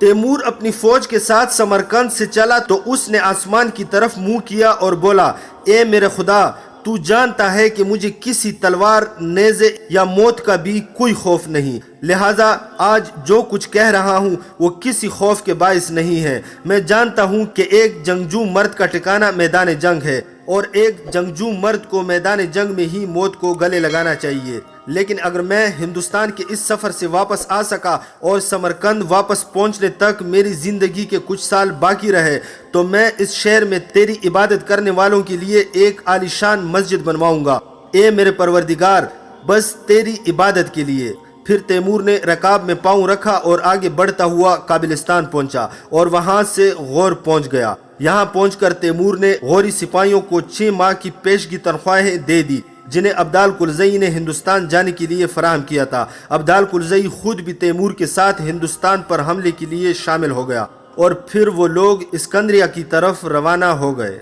[SPEAKER 1] تیمور اپنی فوج کے ساتھ سمرقند سے چلا تو اس نے آسمان کی طرف منہ کیا اور بولا، اے میرے خدا، تو جانتا ہے کہ مجھے کسی تلوار، نیزے یا موت کا بھی کوئی خوف نہیں، لہٰذا آج جو کچھ کہہ رہا ہوں وہ کسی خوف کے باعث نہیں ہے۔ میں جانتا ہوں کہ ایک جنگجو مرد کا ٹھکانہ میدان جنگ ہے، اور ایک جنگجو مرد کو میدان جنگ میں ہی موت کو گلے لگانا چاہیے۔ لیکن اگر میں ہندوستان کے اس سفر سے واپس آ سکا اور سمرقند واپس پہنچنے تک میری زندگی کے کچھ سال باقی رہے تو میں اس شہر میں تیری عبادت کرنے والوں کے لیے ایک عالیشان مسجد بنواؤں گا، اے میرے پروردگار، بس تیری عبادت کے لیے۔ پھر تیمور نے رکاب میں پاؤں رکھا اور آگے بڑھتا ہوا کابلستان پہنچا، اور وہاں سے غور پہنچ گیا۔ یہاں پہنچ کر تیمور نے غوری سپاہیوں کو 6 ماہ کی پیشگی تنخواہیں دے دی جنہیں ابدال کلزئی نے ہندوستان جانے کے لیے فراہم کیا تھا۔ ابدال کلزئی خود بھی تیمور کے ساتھ ہندوستان پر حملے کے لیے شامل ہو گیا، اور پھر وہ لوگ اسکندریہ کی طرف روانہ ہو گئے۔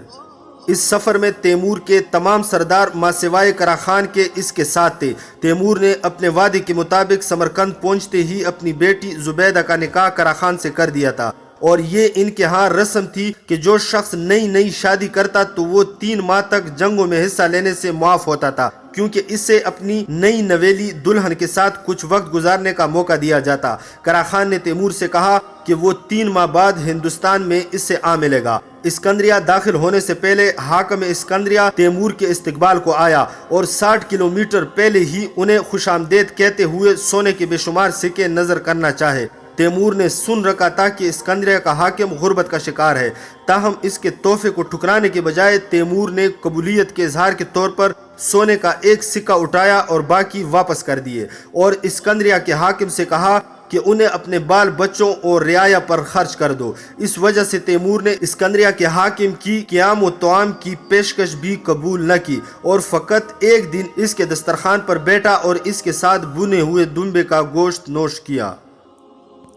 [SPEAKER 1] اس سفر میں تیمور کے تمام سردار ماسوائے کرا خان کے اس کے ساتھ تھے۔ تیمور نے اپنے وعدے کے مطابق سمرقند پہنچتے ہی اپنی بیٹی زبیدہ کا نکاح کرا خان سے کر دیا تھا، اور یہ ان کے ہاں رسم تھی کہ جو شخص نئی شادی کرتا تو وہ 3 ماہ تک جنگوں میں حصہ لینے سے معاف ہوتا تھا، کیونکہ اس سے اپنی نئی نویلی دلہن کے ساتھ کچھ وقت گزارنے کا موقع دیا جاتا۔ کرا خان نے تیمور سے کہا کہ وہ 3 ماہ بعد ہندوستان میں اس سے آ ملے گا۔ اسکندریہ داخل ہونے سے پہلے حاکم اسکندریہ تیمور کے استقبال کو آیا، اور 60 کلومیٹر پہلے ہی انہیں خوش آمدید کہتے ہوئے سونے کے بے شمار سکے نظر کرنا چاہے۔ تیمور نے سن رکھا تھا کہ اسکندریہ کا حاکم غربت کا شکار ہے، تاہم اس کے تحفے کو ٹھکرانے کے بجائے تیمور نے قبولیت کے اظہار کے طور پر سونے کا ایک سکہ اٹھایا اور باقی واپس کر دیے، اور اسکندریہ کے حاکم سے کہا کہ انہیں اپنے بال بچوں اور رعایا پر خرچ کر دو۔ اس وجہ سے تیمور نے اسکندریہ کے حاکم کی قیام و طعام کی پیشکش بھی قبول نہ کی، اور فقط ایک دن اس کے دسترخوان پر بیٹھا اور اس کے ساتھ بھنے ہوئے دمبے کا گوشت نوش کیا۔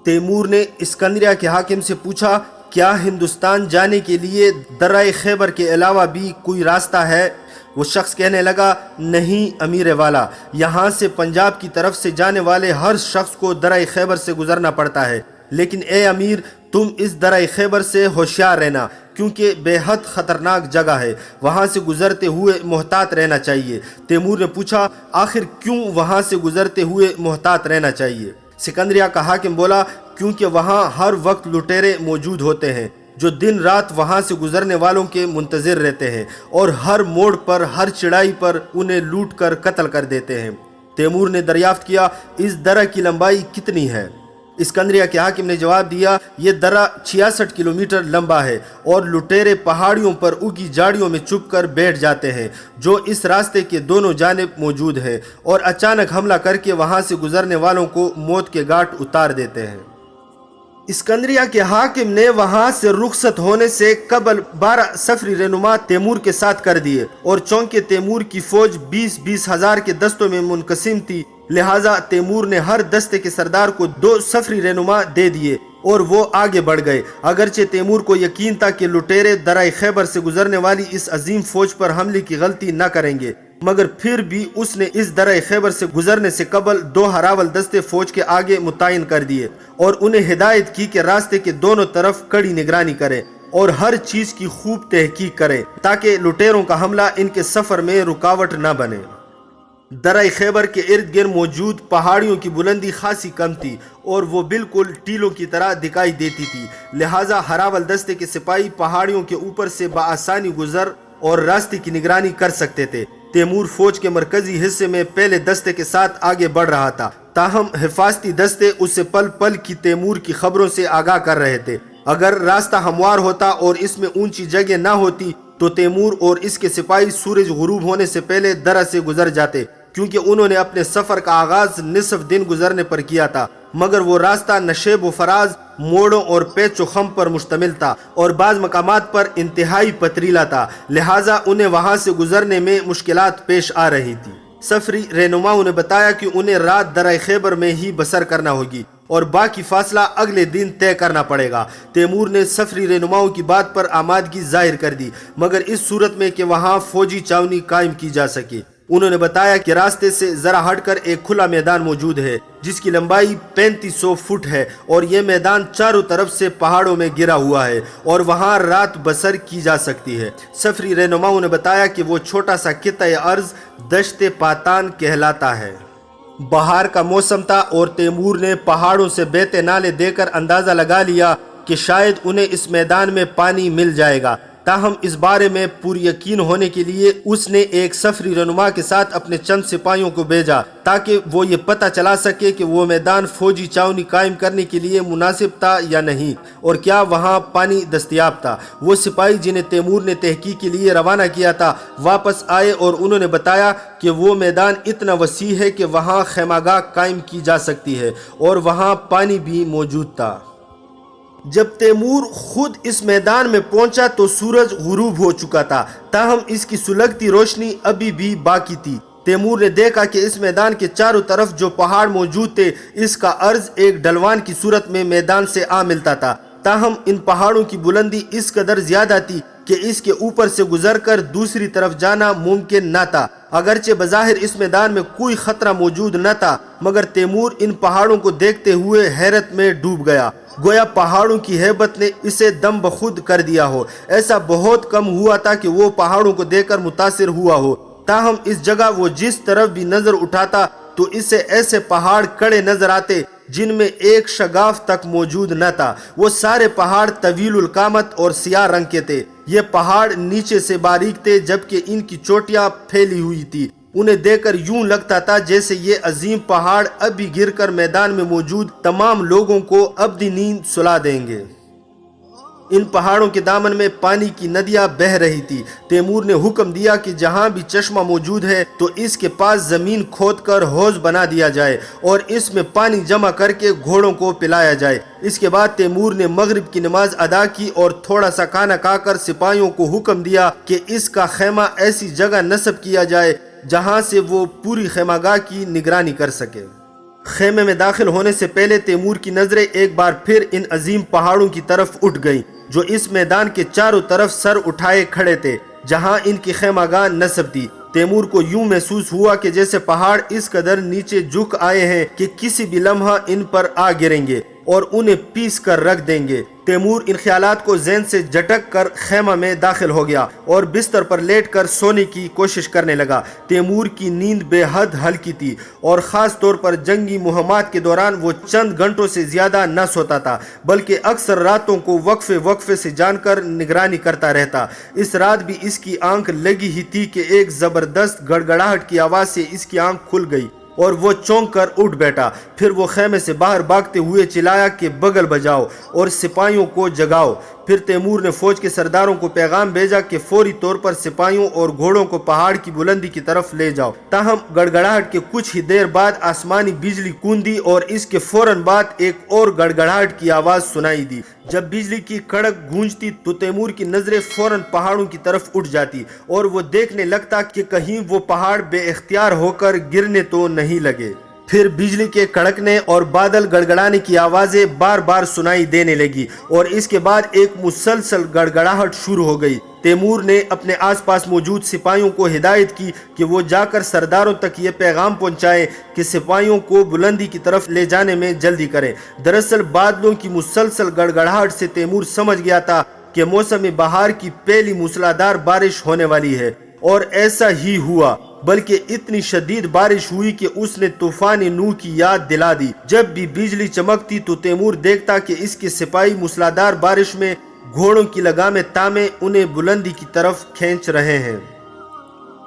[SPEAKER 1] تیمور نے اسکندریہ کے حاکم سے پوچھا، کیا ہندوستان جانے کے لیے درہ خیبر کے علاوہ بھی کوئی راستہ ہے؟ وہ شخص کہنے لگا، نہیں امیر والا، یہاں سے پنجاب کی طرف سے جانے والے ہر شخص کو درہ خیبر سے گزرنا پڑتا ہے، لیکن اے امیر تم اس درہ خیبر سے ہوشیار رہنا، کیونکہ بے حد خطرناک جگہ ہے، وہاں سے گزرتے ہوئے محتاط رہنا چاہیے۔ تیمور نے پوچھا، آخر کیوں وہاں سے گزرتے ہوئے محتاط رہنا چاہیے؟ سکندریہ کا حاکم بولا، کیونکہ وہاں ہر وقت لٹیرے موجود ہوتے ہیں جو دن رات وہاں سے گزرنے والوں کے منتظر رہتے ہیں اور ہر موڑ پر، ہر چڑھائی پر انہیں لوٹ کر قتل کر دیتے ہیں۔ تیمور نے دریافت کیا، اس درہ کی لمبائی کتنی ہے؟ اسکندریہ کے حاکم نے جواب دیا، یہ درہ 66 کلومیٹر لمبا ہے اور لٹیرے پہاڑیوں پر اگی جھاڑیوں میں چھپ کر بیٹھ جاتے ہیں جو اس راستے کے دونوں جانب موجود ہیں اور اچانک حملہ کر کے وہاں سے گزرنے والوں کو موت کے گھاٹ اتار دیتے ہیں۔ اسکندریہ کے حاکم نے وہاں سے رخصت ہونے سے قبل 12 سفری رہنما تیمور کے ساتھ کر دیے، اور چونکہ تیمور کی فوج 20 ہزار کے دستوں میں منقسم تھی، لہٰذا تیمور نے ہر دستے کے سردار کو 2 سفری رہنما دے دیے اور وہ آگے بڑھ گئے۔ اگرچہ تیمور کو یقین تھا کہ لٹیرے درہ خیبر سے گزرنے والی اس عظیم فوج پر حملے کی غلطی نہ کریں گے، مگر پھر بھی اس نے اس درہ خیبر سے گزرنے سے قبل 2 ہراول دستے فوج کے آگے متعین کر دیے اور انہیں ہدایت کی کہ راستے کے دونوں طرف کڑی نگرانی کریں اور ہر چیز کی خوب تحقیق کریں تاکہ لٹیروں کا حملہ ان کے سفر میں رکاوٹ نہ بنے۔ درہ خیبر کے ارد گرد موجود پہاڑیوں کی بلندی خاصی کم تھی اور وہ بالکل ٹیلوں کی طرح دکھائی دیتی تھی، لہٰذا ہراول دستے کے سپاہی پہاڑیوں کے اوپر سے بآسانی گزر اور راستے کی نگرانی کر سکتے تھے۔ تیمور فوج کے مرکزی حصے میں پہلے دستے کے ساتھ آگے بڑھ رہا تھا، تاہم حفاظتی دستے اسے پل پل کی تیمور کی خبروں سے آگاہ کر رہے تھے۔ اگر راستہ ہموار ہوتا اور اس میں اونچی جگہ نہ ہوتی تو تیمور اور اس کے سپاہی سورج غروب ہونے سے پہلے درہ سے گزر جاتے، کیونکہ انہوں نے اپنے سفر کا آغاز نصف دن گزرنے پر کیا تھا، مگر وہ راستہ نشیب و فراز، موڑوں اور پیچ و خم پر مشتمل تھا اور بعض مقامات پر انتہائی پتریلا تھا، لہٰذا انہیں وہاں سے گزرنے میں مشکلات پیش آ رہی تھی۔ سفری رہنماؤں نے بتایا کہ انہیں رات درہ خیبر میں ہی بسر کرنا ہوگی اور باقی فاصلہ اگلے دن طے کرنا پڑے گا۔ تیمور نے سفری رہنماؤں کی بات پر آمادگی ظاہر کر دی، مگر اس صورت میں کہ وہاں فوجی چھاونی قائم کی جا سکے۔ انہوں نے بتایا کہ راستے سے ذرا ہٹ کر ایک کھلا میدان موجود ہے جس کی لمبائی 3500 فٹ ہے اور یہ میدان چاروں طرف سے پہاڑوں میں گرا ہوا ہے اور وہاں رات بسر کی جا سکتی ہے۔ سفری رہنماؤں نے بتایا کہ وہ چھوٹا سا خطہ ارض دشت پاتان کہلاتا ہے۔ بہار کا موسم تھا اور تیمور نے پہاڑوں سے بہتے نالے دے کر اندازہ لگا لیا کہ شاید انہیں اس میدان میں پانی مل جائے گا، تاہم اس بارے میں پوری یقین ہونے کے لیے اس نے ایک سفری رہنما کے ساتھ اپنے چند سپاہیوں کو بھیجا تاکہ وہ یہ پتہ چلا سکے کہ وہ میدان فوجی چھاونی قائم کرنے کے لیے مناسب تھا یا نہیں اور کیا وہاں پانی دستیاب تھا۔ وہ سپاہی جنہیں تیمور نے تحقیق کے لیے روانہ کیا تھا واپس آئے اور انہوں نے بتایا کہ وہ میدان اتنا وسیع ہے کہ وہاں خیمہ گاہ قائم کی جا سکتی ہے اور وہاں پانی بھی موجود تھا۔ جب تیمور خود اس میدان میں پہنچا تو سورج غروب ہو چکا تھا، تاہم اس کی سلگتی روشنی ابھی بھی باقی تھی۔ تیمور نے دیکھا کہ اس میدان کے چاروں طرف جو پہاڑ موجود تھے اس کا عرض ایک ڈھلوان کی صورت میں میدان سے آ ملتا تھا، تاہم ان پہاڑوں کی بلندی اس قدر زیادہ تھی کہ اس کے اوپر سے گزر کر دوسری طرف جانا ممکن نہ تھا۔ اگرچہ بظاہر اس میدان میں کوئی خطرہ موجود نہ تھا، مگر تیمور ان پہاڑوں کو دیکھتے ہوئے حیرت میں ڈوب گیا، گویا پہاڑوں کی ہیبت نے اسے دم بخود کر دیا ہو۔ ایسا بہت کم ہوا تھا کہ وہ پہاڑوں کو دیکھ کر متاثر ہوا ہو، تاہم اس جگہ وہ جس طرف بھی نظر اٹھاتا تو اسے ایسے پہاڑ کڑے نظر آتے جن میں ایک شگاف تک موجود نہ تھا۔ وہ سارے پہاڑ طویل القامت اور سیاہ رنگ کے تھے۔ یہ پہاڑ نیچے سے باریک تھے جبکہ ان کی چوٹیاں پھیلی ہوئی تھی۔ انہیں دیکھ کر یوں لگتا تھا جیسے یہ عظیم پہاڑ ابھی گر کر میدان میں موجود تمام لوگوں کو ابدی نیند سلا دیں گے۔ ان پہاڑوں کے دامن میں پانی کی ندیاں بہہ رہی تھی۔ تیمور نے حکم دیا کہ جہاں بھی چشمہ موجود ہے تو اس کے پاس زمین کھود کر حوض بنا دیا جائے اور اس میں پانی جمع کر کے گھوڑوں کو پلایا جائے۔ اس کے بعد تیمور نے مغرب کی نماز ادا کی اور تھوڑا سا کھانا کھا کر سپاہیوں کو حکم دیا کہ اس کا خیمہ ایسی جگہ نصب کیا جائے جہاں سے وہ پوری خیمہ گاہ کی نگرانی کر سکے۔ خیمے میں داخل ہونے سے پہلے تیمور کی نظریں ایک بار پھر ان عظیم پہاڑوں کی طرف اٹھ گئیں جو اس میدان کے چاروں طرف سر اٹھائے کھڑے تھے۔ جہاں ان کی خیمہ گاہ نصب تھی۔ تیمور کو یوں محسوس ہوا کہ جیسے پہاڑ اس قدر نیچے جھک آئے ہیں کہ کسی بھی لمحہ ان پر آ گریں گے اور انہیں پیس کر رکھ دیں گے۔ تیمور ان خیالات کو ذہن سے جھٹک کر خیمہ میں داخل ہو گیا اور بستر پر لیٹ کر سونے کی کوشش کرنے لگا۔ تیمور کی نیند بے حد ہلکی تھی اور خاص طور پر جنگی مہمات کے دوران وہ چند گھنٹوں سے زیادہ نہ سوتا تھا، بلکہ اکثر راتوں کو وقفے سے جان کر نگرانی کرتا رہتا۔ اس رات بھی اس کی آنکھ لگی ہی تھی کہ ایک زبردست گڑگڑاہٹ کی آواز سے اس کی آنکھ کھل گئی اور وہ چونک کر اٹھ بیٹھا۔ پھر وہ خیمے سے باہر بھاگتے ہوئے چلایا کہ بغل بجاؤ اور سپاہیوں کو جگاؤ۔ پھر تیمور نے فوج کے سرداروں کو پیغام بھیجا کہ فوری طور پر سپاہیوں اور گھوڑوں کو پہاڑ کی بلندی کی طرف لے جاؤ۔ تاہم گڑگڑاہٹ کے کچھ ہی دیر بعد آسمانی بجلی کوندی اور اس کے فوراً بعد ایک اور گڑگڑاہٹ کی آواز سنائی دی۔ جب بجلی کی کڑک گونجتی تو تیمور کی نظریں فوراً پہاڑوں کی طرف اٹھ جاتی اور وہ دیکھنے لگتا کہ کہیں وہ پہاڑ بے اختیار ہو کر گرنے تو نہیں لگے۔ پھر بجلی کے کڑکنے اور بادل گڑگڑانے کی آوازیں بار بار سنائی دینے لگی اور اس کے بعد ایک مسلسل گڑگڑاہٹ شروع ہو گئی۔ تیمور نے اپنے آس پاس موجود سپاہیوں کو ہدایت کی کہ وہ جا کر سرداروں تک یہ پیغام پہنچائیں کہ سپاہیوں کو بلندی کی طرف لے جانے میں جلدی کریں۔ دراصل بادلوں کی مسلسل گڑگڑاہٹ سے تیمور سمجھ گیا تھا کہ موسم بہار کی پہلی موسلادھار بارش ہونے والی ہے، اور ایسا ہی ہوا، بلکہ اتنی شدید بارش ہوئی کہ اس نے طوفان نوح کی یاد دلا دی۔ جب بھی بجلی چمکتی تو تیمور دیکھتا کہ اس کے سپاہی موسلادھار بارش میں گھوڑوں کی لگامیں تامے انہیں بلندی کی طرف کھینچ رہے ہیں۔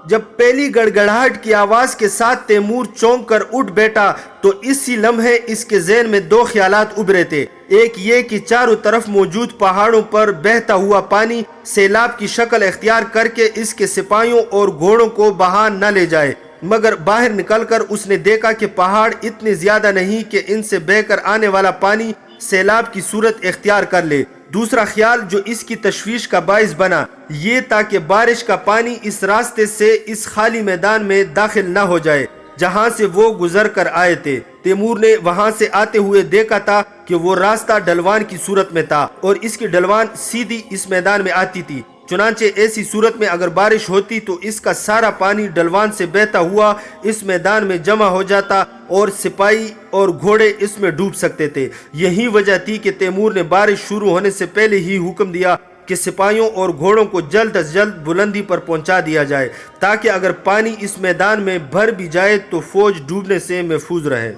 [SPEAKER 1] جب پہلی گڑگڑاہٹ کی آواز کے ساتھ تیمور چونک کر اٹھ بیٹھا تو اسی لمحے اس کے ذہن میں دو خیالات ابھرے تھے۔ ایک یہ کہ چاروں طرف موجود پہاڑوں پر بہتا ہوا پانی سیلاب کی شکل اختیار کر کے اس کے سپاہیوں اور گھوڑوں کو بہا نہ لے جائے، مگر باہر نکل کر اس نے دیکھا کہ پہاڑ اتنے زیادہ نہیں کہ ان سے بہہ کر آنے والا پانی سیلاب کی صورت اختیار کر لے۔ دوسرا خیال جو اس کی تشویش کا باعث بنا یہ تھا کہ بارش کا پانی اس راستے سے اس خالی میدان میں داخل نہ ہو جائے جہاں سے وہ گزر کر آئے تھے۔ تیمور نے وہاں سے آتے ہوئے دیکھا تھا کہ وہ راستہ ڈھلوان کی صورت میں تھا اور اس کی ڈھلوان سیدھی اس میدان میں آتی تھی۔ چنانچہ ایسی صورت میں اگر بارش ہوتی تو اس کا سارا پانی ڈھلوان سے بہتا ہوا اس میدان میں جمع ہو جاتا اور سپاہی اور گھوڑے اس میں ڈوب سکتے تھے۔ یہی وجہ تھی کہ تیمور نے بارش شروع ہونے سے پہلے ہی حکم دیا کہ سپاہیوں اور گھوڑوں کو جلد از جلد بلندی پر پہنچا دیا جائے تاکہ اگر پانی اس میدان میں بھر بھی جائے تو فوج ڈوبنے سے محفوظ رہے۔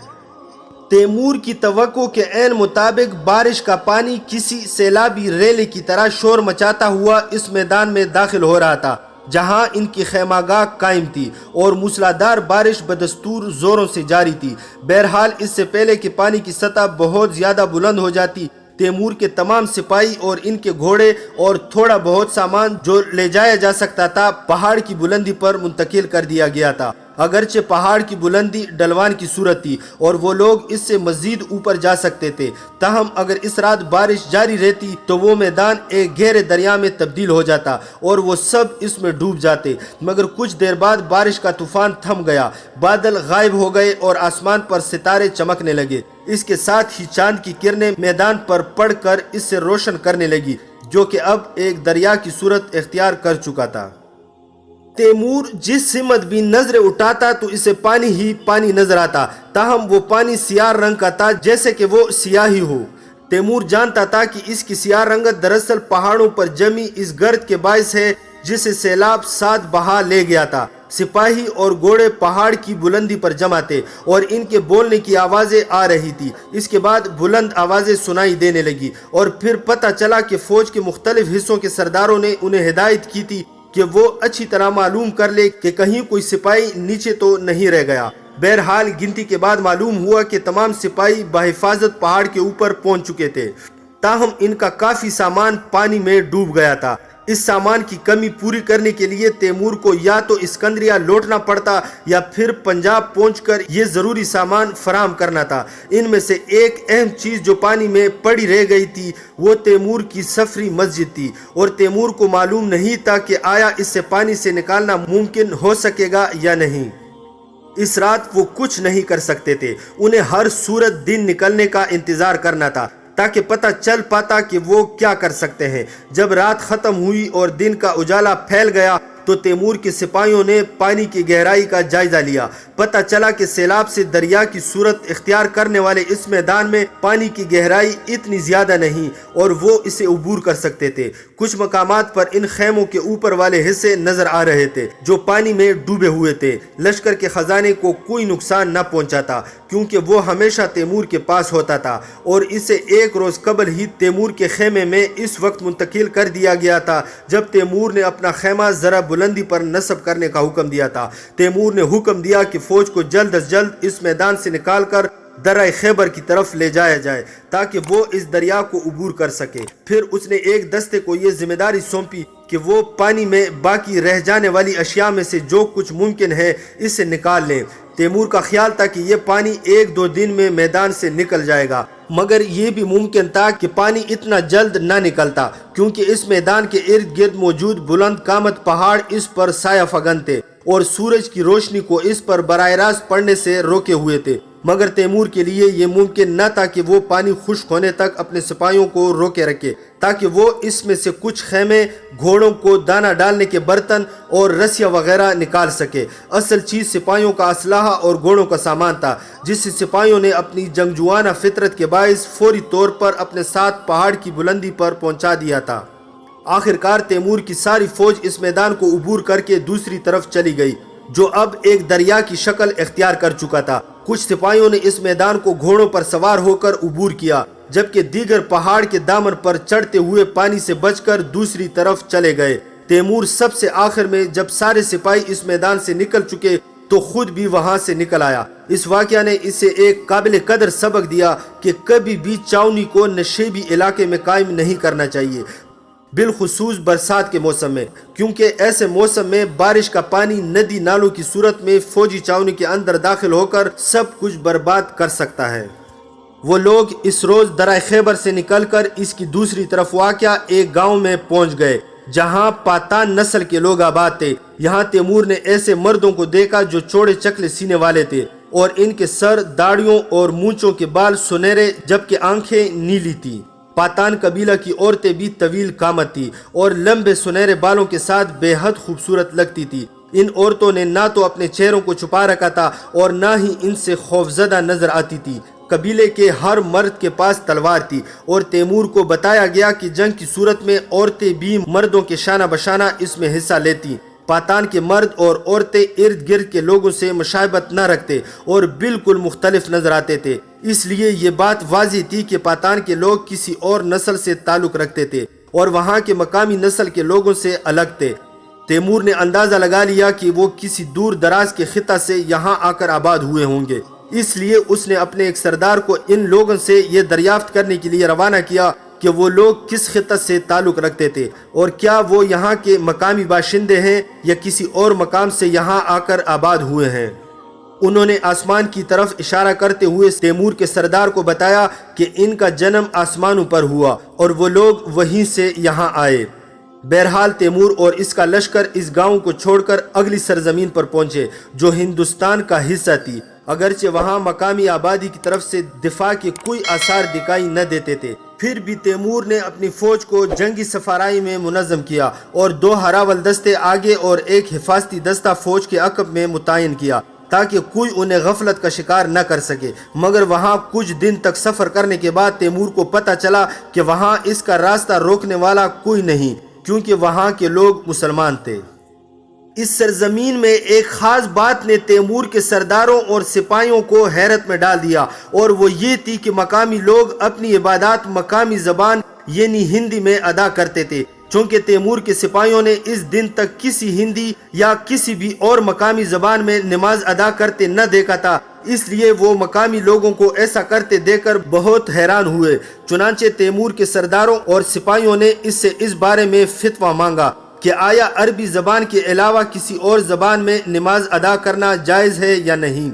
[SPEAKER 1] تیمور کی توقع کے عین مطابق بارش کا پانی کسی سیلابی ریلے کی طرح شور مچاتا ہوا اس میدان میں داخل ہو رہا تھا جہاں ان کی خیمہ گاہ قائم تھی، اور موسلادھار بارش بدستور زوروں سے جاری تھی۔ بہرحال اس سے پہلے کہ پانی کی سطح بہت زیادہ بلند ہو جاتی، تیمور کے تمام سپاہی اور ان کے گھوڑے اور تھوڑا بہت سامان جو لے جایا جا سکتا تھا پہاڑ کی بلندی پر منتقل کر دیا گیا تھا۔ اگرچہ پہاڑ کی بلندی ڈھلوان کی صورت تھی اور وہ لوگ اس سے مزید اوپر جا سکتے تھے، تاہم اگر اس رات بارش جاری رہتی تو وہ میدان ایک گہرے دریا میں تبدیل ہو جاتا اور وہ سب اس میں ڈوب جاتے۔ مگر کچھ دیر بعد بارش کا طوفان تھم گیا، بادل غائب ہو گئے اور آسمان پر ستارے چمکنے لگے۔ اس کے ساتھ ہی چاند کی کرنیں میدان پر پڑ کر اس سے روشن کرنے لگی جو کہ اب ایک دریا کی صورت اختیار کر چکا تھا۔ تیمور جس سمت بھی نظریں اٹھاتا تو اسے پانی ہی پانی نظر آتا، تاہم وہ پانی سیاہ رنگ کا تھا جیسے کہ وہ سیاہی ہو۔ تیمور جانتا تھا کہ اس کی سیاہ رنگت دراصل پہاڑوں پر جمی اس گرد کے باعث ہے جسے سیلاب ساتھ بہا لے گیا تھا۔ سپاہی اور گھوڑے پہاڑ کی بلندی پر جمع تھے اور ان کے بولنے کی آوازیں آ رہی تھی۔ اس کے بعد بلند آوازیں سنائی دینے لگی اور پھر پتہ چلا کہ فوج کے مختلف حصوں کے سرداروں نے انہیں ہدایت کی تھی کہ وہ اچھی طرح معلوم کر لے کہ کہیں کوئی سپاہی نیچے تو نہیں رہ گیا۔ بہرحال گنتی کے بعد معلوم ہوا کہ تمام سپاہی بحفاظت پہاڑ کے اوپر پہنچ چکے تھے، تاہم ان کا کافی سامان پانی میں ڈوب گیا تھا۔ اس سامان کی کمی پوری کرنے کے لیے تیمور کو یا تو اسکندریہ لوٹنا پڑتا یا پھر پنجاب پہنچ کر یہ ضروری سامان فراہم کرنا تھا۔ ان میں سے ایک اہم چیز جو پانی میں پڑی رہ گئی تھی وہ تیمور کی سفری مسجد تھی، اور تیمور کو معلوم نہیں تھا کہ آیا اس سے پانی سے نکالنا ممکن ہو سکے گا یا نہیں۔ اس رات وہ کچھ نہیں کر سکتے تھے، انہیں ہر صورت دن نکلنے کا انتظار کرنا تھا۔ تاکہ پتہ چل پاتا کہ وہ کیا کر سکتے ہیں۔ جب رات ختم ہوئی اور دن کا اجالا پھیل گیا تو تیمور کے سپاہیوں نے پانی کی گہرائی کا جائزہ لیا۔ پتہ چلا کہ سیلاب سے دریا کی صورت اختیار کرنے والے اس میدان میں پانی کی گہرائی اتنی زیادہ نہیں اور وہ اسے عبور کر سکتے تھے۔ کچھ مقامات پر ان خیموں کے اوپر والے حصے نظر آ رہے تھے جو پانی میں ڈوبے ہوئے تھے۔ لشکر کے خزانے کو کوئی نقصان نہ پہنچا تھا کیونکہ وہ ہمیشہ تیمور کے پاس ہوتا تھا اور اسے ایک روز قبل ہی تیمور کے خیمے میں اس وقت منتقل کر دیا گیا تھا جب تیمور نے اپنا خیمہ ذرا بلندی پر نصب کرنے کا حکم دیا تھا۔ تیمور نے حکم دیا کہ فوج کو جلد از جلد اس میدان سے نکال کر درہ خیبر کی طرف لے جایا جائے تاکہ وہ اس دریا کو عبور کر سکے۔ پھر اس نے ایک دستے کو یہ ذمہ داری سونپی کہ وہ پانی میں باقی رہ جانے والی اشیاء میں سے جو کچھ ممکن ہے اسے نکال لیں۔ تیمور کا خیال تھا کہ یہ پانی 1-2 دن میں میدان سے نکل جائے گا، مگر یہ بھی ممکن تھا کہ پانی اتنا جلد نہ نکلتا کیونکہ اس میدان کے ارد گرد موجود بلند قامت پہاڑ اس پر سایہ فگن تھے اور سورج کی روشنی کو اس پر براہ راست پڑنے سے روکے ہوئے تھے۔ مگر تیمور کے لیے یہ ممکن نہ تھا کہ وہ پانی خشک ہونے تک اپنے سپاہیوں کو روکے رکھے تاکہ وہ اس میں سے کچھ خیمے، گھوڑوں کو دانہ ڈالنے کے برتن اور رسیاں وغیرہ نکال سکے۔ اصل چیز سپاہیوں کا اسلحہ اور گھوڑوں کا سامان تھا جس سے سپاہیوں نے اپنی جنگجوانہ فطرت کے باعث فوری طور پر اپنے ساتھ پہاڑ کی بلندی پر پہنچا دیا تھا۔ آخر کار تیمور کی ساری فوج اس میدان کو عبور کر کے دوسری طرف چلی گئی جو اب ایک دریا کی شکل اختیار کر چکا تھا۔ کچھ سپاہیوں نے اس میدان کو گھوڑوں پر سوار ہو کر عبور کیا جبکہ دیگر پہاڑ کے دامن پر چڑھتے ہوئے پانی سے بچ کر دوسری طرف چلے گئے۔ تیمور سب سے آخر میں جب سارے سپاہی اس میدان سے نکل چکے تو خود بھی وہاں سے نکل آیا۔ اس واقعہ نے اسے ایک قابل قدر سبق دیا کہ کبھی بھی چھاؤنی کو نشیبی علاقے میں قائم نہیں کرنا چاہیے، بالخصوص برسات کے موسم میں، کیونکہ ایسے موسم میں بارش کا پانی ندی نالوں کی صورت میں فوجی چھاؤنی کے اندر داخل ہو کر سب کچھ برباد کر سکتا ہے۔ وہ لوگ اس روز درہ خیبر سے نکل کر اس کی دوسری طرف واقع ایک گاؤں میں پہنچ گئے جہاں پاتان نسل کے لوگ آباد تھے۔ یہاں تیمور نے ایسے مردوں کو دیکھا جو چوڑے چکلے سینے والے تھے اور ان کے سر، داڑھیوں اور مونچھوں کے بال سنہرے جبکہ آنکھیں نیلی تھی۔ پاتان قبیلہ کی عورتیں بھی طویل قامت تھی اور لمبے سنہرے بالوں کے ساتھ بے حد خوبصورت لگتی تھی۔ ان عورتوں نے نہ تو اپنے چہروں کو چھپا رکھا تھا اور نہ ہی ان سے خوفزدہ نظر آتی تھی۔ قبیلے کے ہر مرد کے پاس تلوار تھی اور تیمور کو بتایا گیا کہ جنگ کی صورت میں عورتیں بھی مردوں کے شانہ بشانہ اس میں حصہ لیتی۔ پاتان کے مرد اور عورتیں ارد گرد کے لوگوں سے مشابہت نہ رکھتے اور بالکل مختلف نظر آتے تھے، اس لیے یہ بات واضح تھی کہ پاتان کے لوگ کسی اور نسل سے تعلق رکھتے تھے اور وہاں کے مقامی نسل کے لوگوں سے الگ تھے۔ تیمور نے اندازہ لگا لیا کہ وہ کسی دور دراز کے خطہ سے یہاں آ کر آباد ہوئے ہوں گے، اس لیے اس نے اپنے ایک سردار کو ان لوگوں سے یہ دریافت کرنے کے لیے روانہ کیا کہ وہ لوگ کس خطہ سے تعلق رکھتے تھے اور کیا وہ یہاں کے مقامی باشندے ہیں یا کسی اور مقام سے یہاں آ کر آباد ہوئے ہیں۔ انہوں نے آسمان کی طرف اشارہ کرتے ہوئے تیمور کے سردار کو بتایا کہ ان کا جنم آسمانوں پر ہوا اور وہ لوگ وہیں سے یہاں آئے۔ بہرحال تیمور اور اس کا لشکر اس گاؤں کو چھوڑ کر اگلی سرزمین پر پہنچے جو ہندوستان کا حصہ تھی، اگرچہ وہاں مقامی آبادی کی طرف سے دفاع کے کوئی آثار دکھائی نہ دیتے تھے۔ پھر بھی تیمور نے اپنی فوج کو جنگی سفرائی میں منظم کیا اور 2 ہراول دستے آگے اور ایک حفاظتی دستہ فوج کے عقب میں متعین کیا تاکہ کوئی انہیں غفلت کا شکار نہ کر سکے۔ مگر وہاں کچھ دن تک سفر کرنے کے بعد تیمور کو پتہ چلا کہ وہاں اس کا راستہ روکنے والا کوئی نہیں کیونکہ وہاں کے لوگ مسلمان تھے۔ اس سرزمین میں ایک خاص بات نے تیمور کے سرداروں اور سپاہیوں کو حیرت میں ڈال دیا اور وہ یہ تھی کہ مقامی لوگ اپنی عبادات مقامی زبان یعنی ہندی میں ادا کرتے تھے۔ چونکہ تیمور کے سپاہیوں نے اس دن تک کسی ہندی یا کسی بھی اور مقامی زبان میں نماز ادا کرتے نہ دیکھا تھا، اس لیے وہ مقامی لوگوں کو ایسا کرتے دیکھ کر بہت حیران ہوئے۔ چنانچہ تیمور کے سرداروں اور سپاہیوں نے اس سے اس بارے میں فتویٰ مانگا کہ آیا عربی زبان کے علاوہ کسی اور زبان میں نماز ادا کرنا جائز ہے یا نہیں۔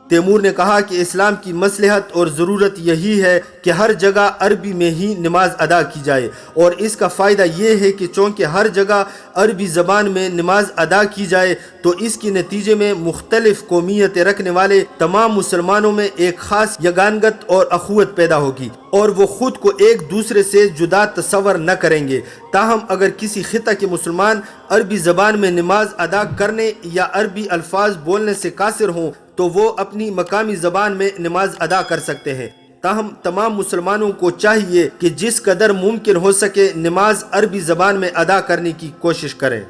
[SPEAKER 1] تیمور نے کہا کہ اسلام کی مصلحت اور ضرورت یہی ہے کہ ہر جگہ عربی میں ہی نماز ادا کی جائے، اور اس کا فائدہ یہ ہے کہ چونکہ ہر جگہ عربی زبان میں نماز ادا کی جائے تو اس کے نتیجے میں مختلف قومیتیں رکھنے والے تمام مسلمانوں میں ایک خاص یگانگت اور اخوت پیدا ہوگی، اور وہ خود کو ایک دوسرے سے جدا تصور نہ کریں گے۔ تاہم اگر کسی خطہ کے مسلمان عربی زبان میں نماز ادا کرنے یا عربی الفاظ بولنے سے قاصر ہوں تو وہ اپنی مقامی زبان میں نماز ادا کر سکتے ہیں۔ تاہم تمام مسلمانوں کو چاہیے کہ جس قدر ممکن ہو سکے نماز عربی زبان میں ادا کرنے کی کوشش کریں۔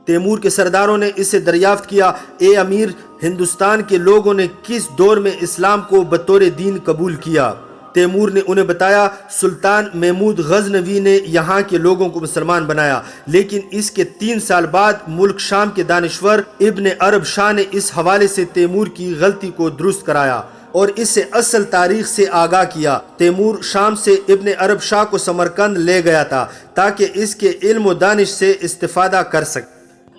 [SPEAKER 1] تیمور کے سرداروں نے اس سے دریافت کیا، اے امیر، ہندوستان کے لوگوں نے کس دور میں اسلام کو بطور دین قبول کیا؟ تیمور نے انہیں بتایا، سلطان محمود غزنوی نے یہاں کے لوگوں کو مسلمان بنایا، لیکن اس کے 3 سال بعد ملک شام کے دانشور ابن عرب شاہ نے اس حوالے سے تیمور کی غلطی کو درست کرایا اور اس سے اصل تاریخ سے آگاہ کیا۔ تیمور شام سے ابن عرب شاہ کو سمرقند لے گیا تھا تاکہ اس کے علم و دانش سے استفادہ کر سکے۔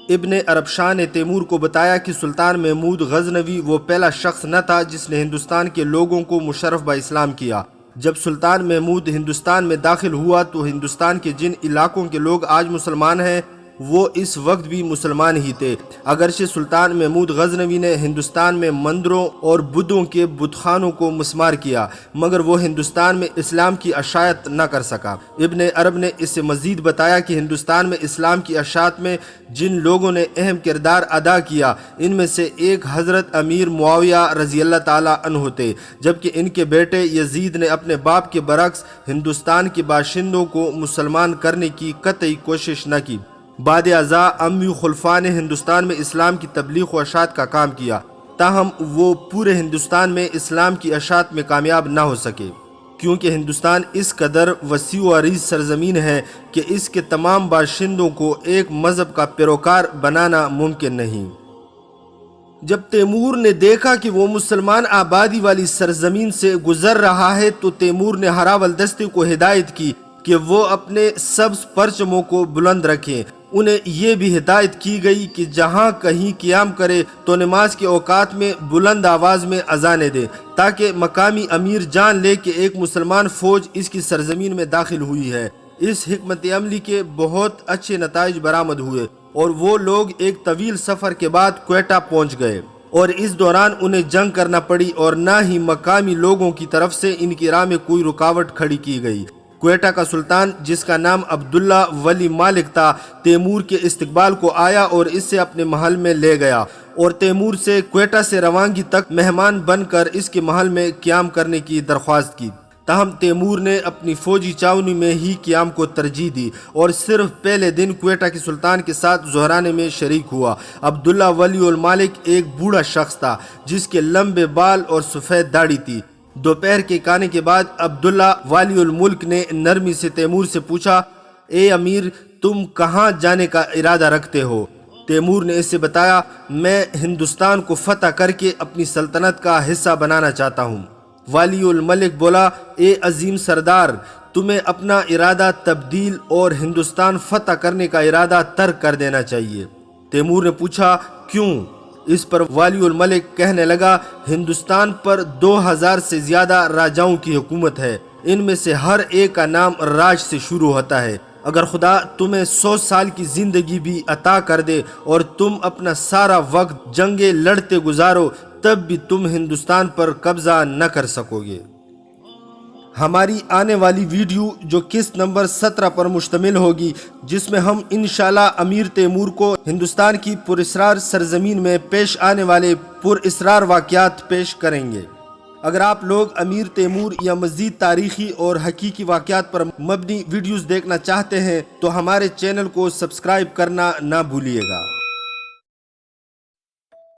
[SPEAKER 1] ابن عرب شاہ نے تیمور کو بتایا کہ سلطان محمود غزنوی وہ پہلا شخص نہ تھا جس نے ہندوستان کے لوگوں کو مشرف با اسلام کیا۔ جب سلطان محمود ہندوستان میں داخل ہوا تو ہندوستان کے جن علاقوں کے لوگ آج مسلمان ہیں وہ اس وقت بھی مسلمان ہی تھے۔ اگرچہ سلطان محمود غزنوی نے ہندوستان میں مندروں اور بدھوں کے بت خانوں کو مسمار کیا، مگر وہ ہندوستان میں اسلام کی اشاعت نہ کر سکا۔ ابن عرب نے اس سے مزید بتایا کہ ہندوستان میں اسلام کی اشاعت میں جن لوگوں نے اہم کردار ادا کیا ان میں سے ایک حضرت امیر معاویہ رضی اللہ تعالیٰ عنہ تھے، جبکہ ان کے بیٹے یزید نے اپنے باپ کے برعکس ہندوستان کے باشندوں کو مسلمان کرنے کی قطعی کوشش نہ کی۔ بعد ازاں امی خلفاء نے ہندوستان میں اسلام کی تبلیغ و اشاعت کا کام کیا، تاہم وہ پورے ہندوستان میں اسلام کی اشاعت میں کامیاب نہ ہو سکے، کیونکہ ہندوستان اس قدر وسیع و عریض سرزمین ہے کہ اس کے تمام باشندوں کو ایک مذہب کا پیروکار بنانا ممکن نہیں۔ جب تیمور نے دیکھا کہ وہ مسلمان آبادی والی سرزمین سے گزر رہا ہے تو تیمور نے ہراول دستے کو ہدایت کی کہ وہ اپنے سبز پرچموں کو بلند رکھیں۔ انہیں یہ بھی ہدایت کی گئی کہ جہاں کہیں قیام کرے تو نماز کے اوقات میں بلند آواز میں اذانیں دے، تاکہ مقامی امیر جان لے کہ ایک مسلمان فوج اس کی سرزمین میں داخل ہوئی ہے۔ اس حکمت عملی کے بہت اچھے نتائج برآمد ہوئے اور وہ لوگ ایک طویل سفر کے بعد کوئٹہ پہنچ گئے، اور اس دوران انہیں جنگ کرنا پڑی اور نہ ہی مقامی لوگوں کی طرف سے ان کی راہ میں کوئی رکاوٹ کھڑی کی گئی۔ کوئٹہ کا سلطان جس کا نام عبداللہ ولی مالک تھا تیمور کے استقبال کو آیا اور اس سے اپنے محل میں لے گیا اور تیمور سے کوئٹہ سے روانگی تک مہمان بن کر اس کے محل میں قیام کرنے کی درخواست کی۔ تاہم تیمور نے اپنی فوجی چاونی میں ہی قیام کو ترجیح دی اور صرف پہلے دن کوئٹہ کے سلطان کے ساتھ ظہرانے میں شریک ہوا۔ عبداللہ ولی المالک ایک بوڑھا شخص تھا جس کے لمبے بال اور سفید داڑھی تھی۔ دوپہر کے کھانے کے بعد عبداللہ والی الملک نے نرمی سے تیمور سے پوچھا، اے امیر، تم کہاں جانے کا ارادہ رکھتے ہو؟ تیمور نے اس سے بتایا، میں ہندوستان کو فتح کر کے اپنی سلطنت کا حصہ بنانا چاہتا ہوں۔ والی الملک بولا، اے عظیم سردار، تمہیں اپنا ارادہ تبدیل اور ہندوستان فتح کرنے کا ارادہ ترک کر دینا چاہیے۔ تیمور نے پوچھا، کیوں؟ اس پر والی الملک کہنے لگا، ہندوستان پر 2000 سے زیادہ راجاؤں کی حکومت ہے، ان میں سے ہر ایک کا نام راج سے شروع ہوتا ہے۔ اگر خدا تمہیں 100 سال کی زندگی بھی عطا کر دے اور تم اپنا سارا وقت جنگیں لڑتے گزارو تب بھی تم ہندوستان پر قبضہ نہ کر سکو گے۔ ہماری آنے والی ویڈیو جو قسط نمبر 17 پر مشتمل ہوگی، جس میں ہم انشاءاللہ امیر تیمور کو ہندوستان کی پراسرار سرزمین میں پیش آنے والے پراسرار واقعات پیش کریں گے۔ اگر آپ لوگ امیر تیمور یا مزید تاریخی اور حقیقی واقعات پر مبنی ویڈیوز دیکھنا چاہتے ہیں تو ہمارے چینل کو سبسکرائب کرنا نہ بھولیے گا۔